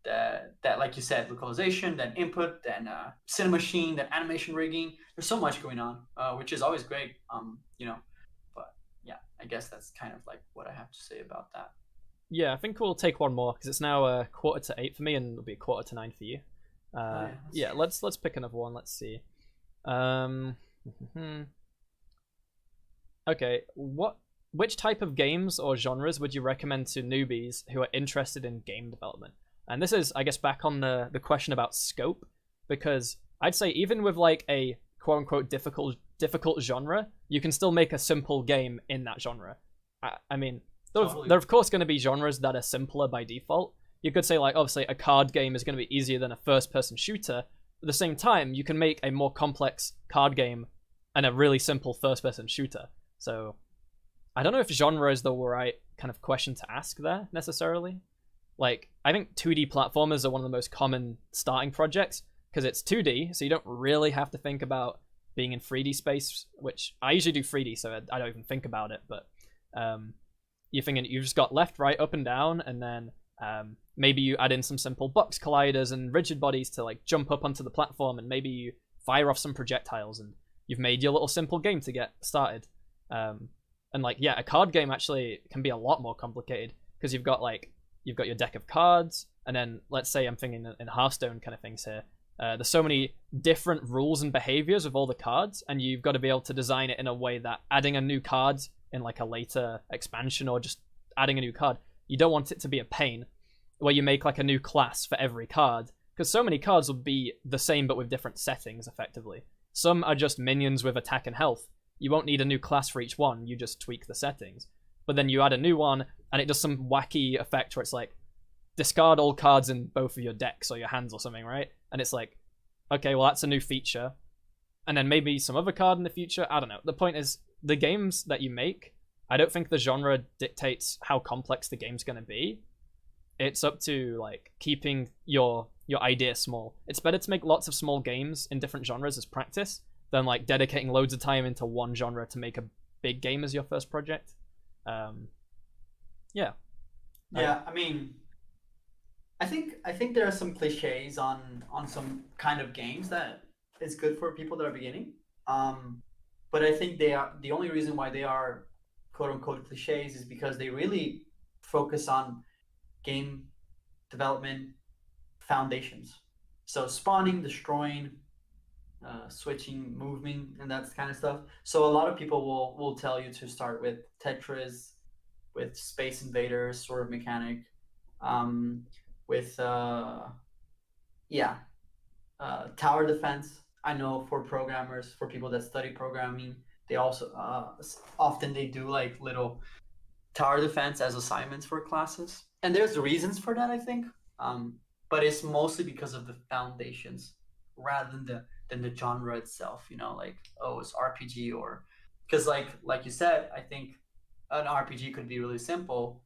Speaker 2: That like you said, localization, then input, then Cinemachine, then animation rigging. There's so much going on, which is always great. But yeah, I guess that's kind of like what I have to say about that.
Speaker 1: Yeah, I think we'll take one more because it's now 7:45 for me, and it'll be 8:45 for you. Yeah, let's pick another one. Let's see. Okay, which type of games or genres would you recommend to newbies who are interested in game development? And this is, I guess, back on the question about scope, because I'd say even with like a quote unquote difficult genre, you can still make a simple game in that genre. I mean, there are of course going to be genres that are simpler by default. You could say like obviously a card game is going to be easier than a first-person shooter. At the same time, you can make a more complex card game and a really simple first-person shooter. So I don't know if genre is the right kind of question to ask there necessarily. Like, I think 2D platformers are one of the most common starting projects because it's 2D, so you don't really have to think about being in 3D space, which I usually do 3D, so I don't even think about it. But you're thinking you've just got left, right, up, and down, and then maybe you add in some simple box colliders and rigid bodies to like jump up onto the platform, and maybe you fire off some projectiles, and you've made your little simple game to get started. And like, yeah, a card game actually can be a lot more complicated because you've got your deck of cards, and then let's say I'm thinking in Hearthstone kind of things here. There's so many different rules and behaviors of all the cards, and you've got to be able to design it in a way that adding a new card in like a later expansion or just adding a new card, you don't want it to be a pain where you make like a new class for every card, because so many cards will be the same but with different settings effectively. Some are just minions with attack and health. You won't need a new class for each one, you just tweak the settings. But then you add a new one, and it does some wacky effect where it's like, discard all cards in both of your decks or your hands or something, right? And it's like, okay, well, that's a new feature. And then maybe some other card in the future. I don't know. The point is, the games that you make, I don't think the genre dictates how complex the game's going to be. It's up to like keeping your idea small. It's better to make lots of small games in different genres as practice than like dedicating loads of time into one genre to make a big game as your first project. Yeah.
Speaker 2: Yeah, I mean, I think there are some cliches on some kind of games that is good for people that are beginning. But I think they are the only reason why they are quote unquote cliches is because they really focus on game development foundations. So spawning, destroying, switching, moving, and that kind of stuff. So a lot of people will tell you to start with Tetris, with Space Invaders sort of mechanic, with tower defense. I know for programmers, for people that study programming, they also often they do like little tower defense as assignments for classes, and there's reasons for that, I think. But it's mostly because of the foundations rather than the genre itself. Like, oh, it's RPG, or because like you said, I think an RPG could be really simple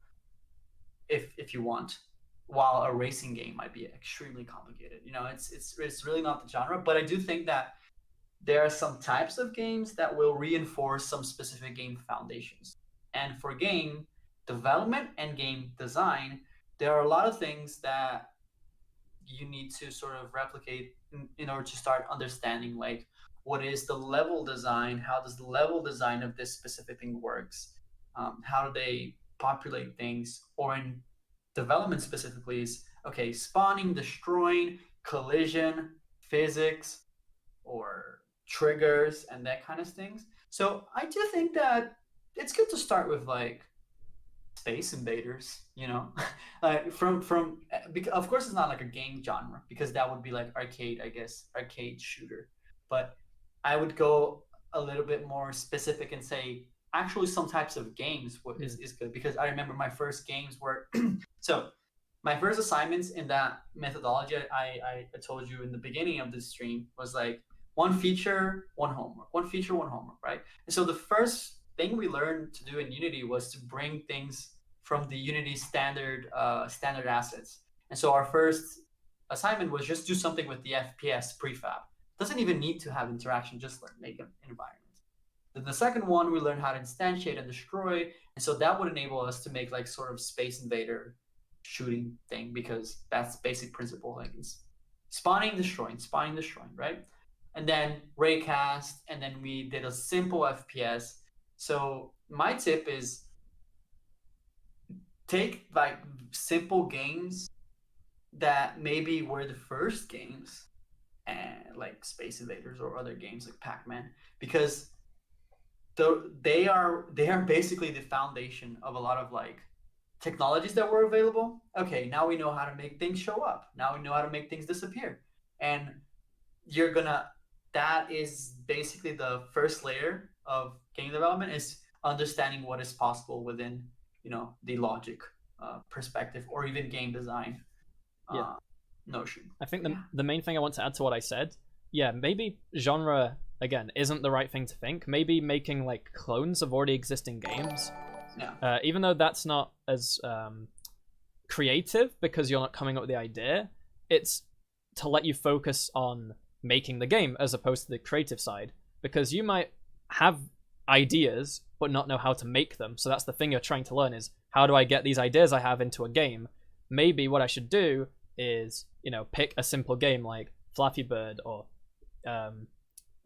Speaker 2: if you want, while a racing game might be extremely complicated. It's really not the genre, but I do think that there are some types of games that will reinforce some specific game foundations. And for game development and game design, there are a lot of things that you need to sort of replicate in order to start understanding, like, what is the level design, how does the level design of this specific thing works, how do they populate things, or in development specifically is, okay, spawning, destroying, collision, physics, or triggers, and that kind of things. So I do think that it's good to start with like Space Invaders, from because of course it's not like a game genre, because that would be like arcade, I guess, arcade shooter. But I would go a little bit more specific and say actually some types of games is good, because I remember my first games were so my first assignments in that methodology I told you in the beginning of this stream was like one feature, one homework, one feature, one homework, right? And so the first thing we learned to do in Unity was to bring things from the Unity standard standard assets. And so our first assignment was just do something with the FPS prefab. Doesn't even need to have interaction, just like make an environment. Then the second one, we learned how to instantiate and destroy. And so that would enable us to make like sort of Space Invader shooting thing, because that's basic principle. Like it's spawning, destroying, right? And then raycast, and then we did a simple FPS. So my tip is take like simple games that maybe were the first games, and like Space Invaders or other games like Pac-Man, because they are basically the foundation of a lot of like technologies that were available. Okay, now we know how to make things show up. Now we know how to make things disappear. And that is basically the first layer of game development, is understanding what is possible within, the logic perspective, or even game design notion.
Speaker 1: I think the main thing I want to add to what I said, maybe genre, again, isn't the right thing to think. Maybe making like clones of already existing games, even though that's not as creative because you're not coming up with the idea, it's to let you focus on making the game as opposed to the creative side, because you might have ideas but not know how to make them. So that's the thing you're trying to learn, is how do I get these ideas I have into a game? Maybe what I should do is, pick a simple game like Flappy Bird or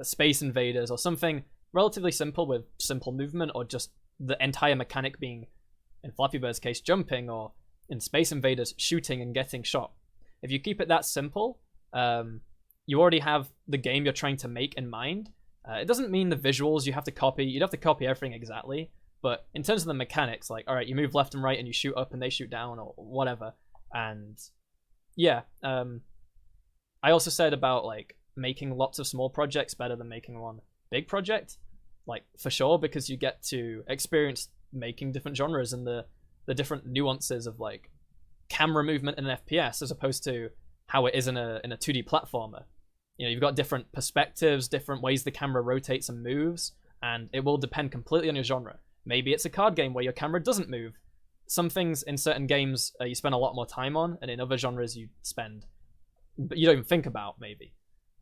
Speaker 1: Space Invaders, or something relatively simple with simple movement, or just the entire mechanic being, in Flappy Bird's case, jumping, or in Space Invaders, shooting and getting shot. If you keep it that simple, you already have the game you're trying to make in mind. It doesn't mean the visuals you'd have to copy everything exactly, but in terms of the mechanics, like, all right, you move left and right and you shoot up and they shoot down or whatever. And I also said about like making lots of small projects better than making one big project, like for sure, because you get to experience making different genres and the different nuances of like camera movement in an FPS as opposed to how it is in a 2D platformer. You've got different perspectives, different ways the camera rotates and moves, and it will depend completely on your genre. Maybe it's a card game where your camera doesn't move. Some things in certain games you spend a lot more time on, and in other genres you but you don't even think about, maybe.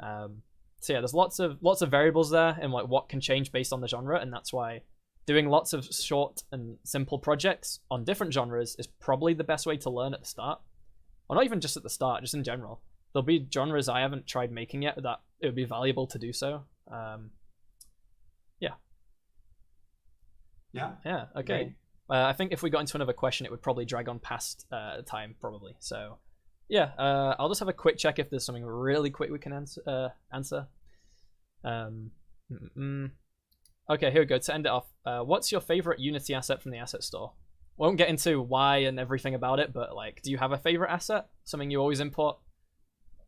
Speaker 1: So yeah, there's lots of variables there, and like what can change based on the genre, and that's why doing lots of short and simple projects on different genres is probably the best way to learn at the start. Or not even just at the start, just in general. There'll be genres I haven't tried making yet that it would be valuable to do so. Yeah, okay. I think if we got into another question, it would probably drag on past time, probably. So, I'll just have a quick check if there's something really quick we can answer. Okay, here we go. To end it off, what's your favorite Unity asset from the asset store? Won't get into why and everything about it, but like, do you have a favorite asset? Something you always import?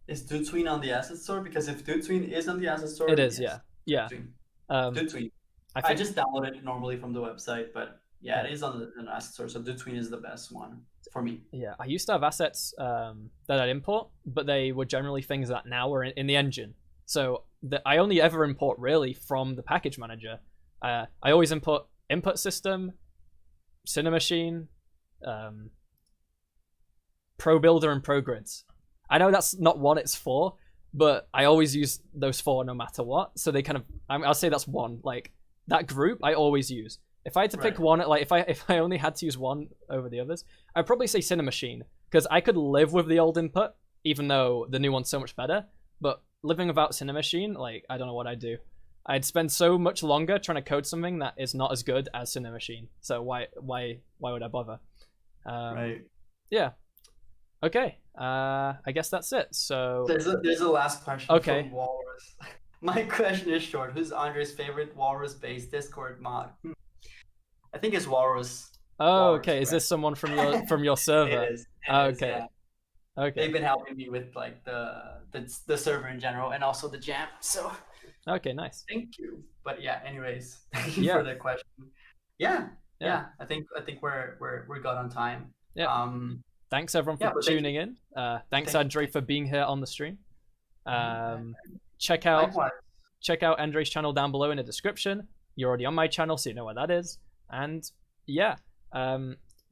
Speaker 2: Is DudeTween on the asset store? Because if DudeTween is on the asset store,
Speaker 1: it is.
Speaker 2: Yes.
Speaker 1: Yeah.
Speaker 2: DudeTween. I just download it normally from the website, but it is on the asset store. So DudeTween is the best one for me. Yeah,
Speaker 1: I used to have assets that I'd import, but they were generally things that now are in the engine. So I only ever import really from the package manager. I always import input system, Cinemachine, Pro Builder, and Pro Grids. I know that's not what it's for, but I always use those four no matter what. So they kind of, I'll say that's one. Like that group, I always use. If I had to pick one, like if I only had to use one over the others, I'd probably say Cinemachine, because I could live with the old input, even though the new one's so much better. But living without Cinemachine, like I don't know what I'd do. I'd spend so much longer trying to code something that is not as good as Cinemachine. So why would I bother?
Speaker 2: Right.
Speaker 1: Yeah. Okay. I guess that's it. So
Speaker 2: there's a last question
Speaker 1: from
Speaker 2: Walrus. My question is short. Who's Andre's favorite Walrus-based Discord mod? I think it's Walrus.
Speaker 1: Oh, Walrus, okay. Right? Is this someone from your server?
Speaker 2: It is.
Speaker 1: Okay. Okay.
Speaker 2: They've been helping me with like the server in general and also the jam. So
Speaker 1: Okay, nice.
Speaker 2: thank you. But yeah, anyways, thank you
Speaker 1: Yeah.
Speaker 2: for the question. Yeah,
Speaker 1: Yeah.
Speaker 2: yeah. I think we're good on time.
Speaker 1: Yeah. Thanks everyone
Speaker 2: Yeah,
Speaker 1: for
Speaker 2: but thank
Speaker 1: tuning
Speaker 2: you.
Speaker 1: in. Thanks
Speaker 2: Thank
Speaker 1: Andre for being here on the stream.
Speaker 2: you.
Speaker 1: Check out
Speaker 2: Likewise.
Speaker 1: Andre's channel down below in the description. You're already on my channel, so you know where that is. And yeah,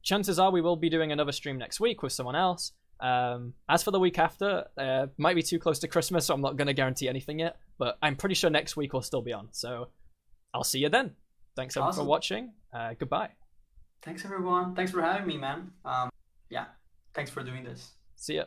Speaker 1: chances are we will be doing another stream next week with someone else. As for the week after, might be too close to Christmas, so I'm not going to guarantee anything yet. But I'm pretty sure next week will still be on. So I'll see you then. Thanks everyone for watching. Goodbye.
Speaker 2: Thanks everyone. Thanks for having me, man. Yeah. Thanks for doing this.
Speaker 1: See ya.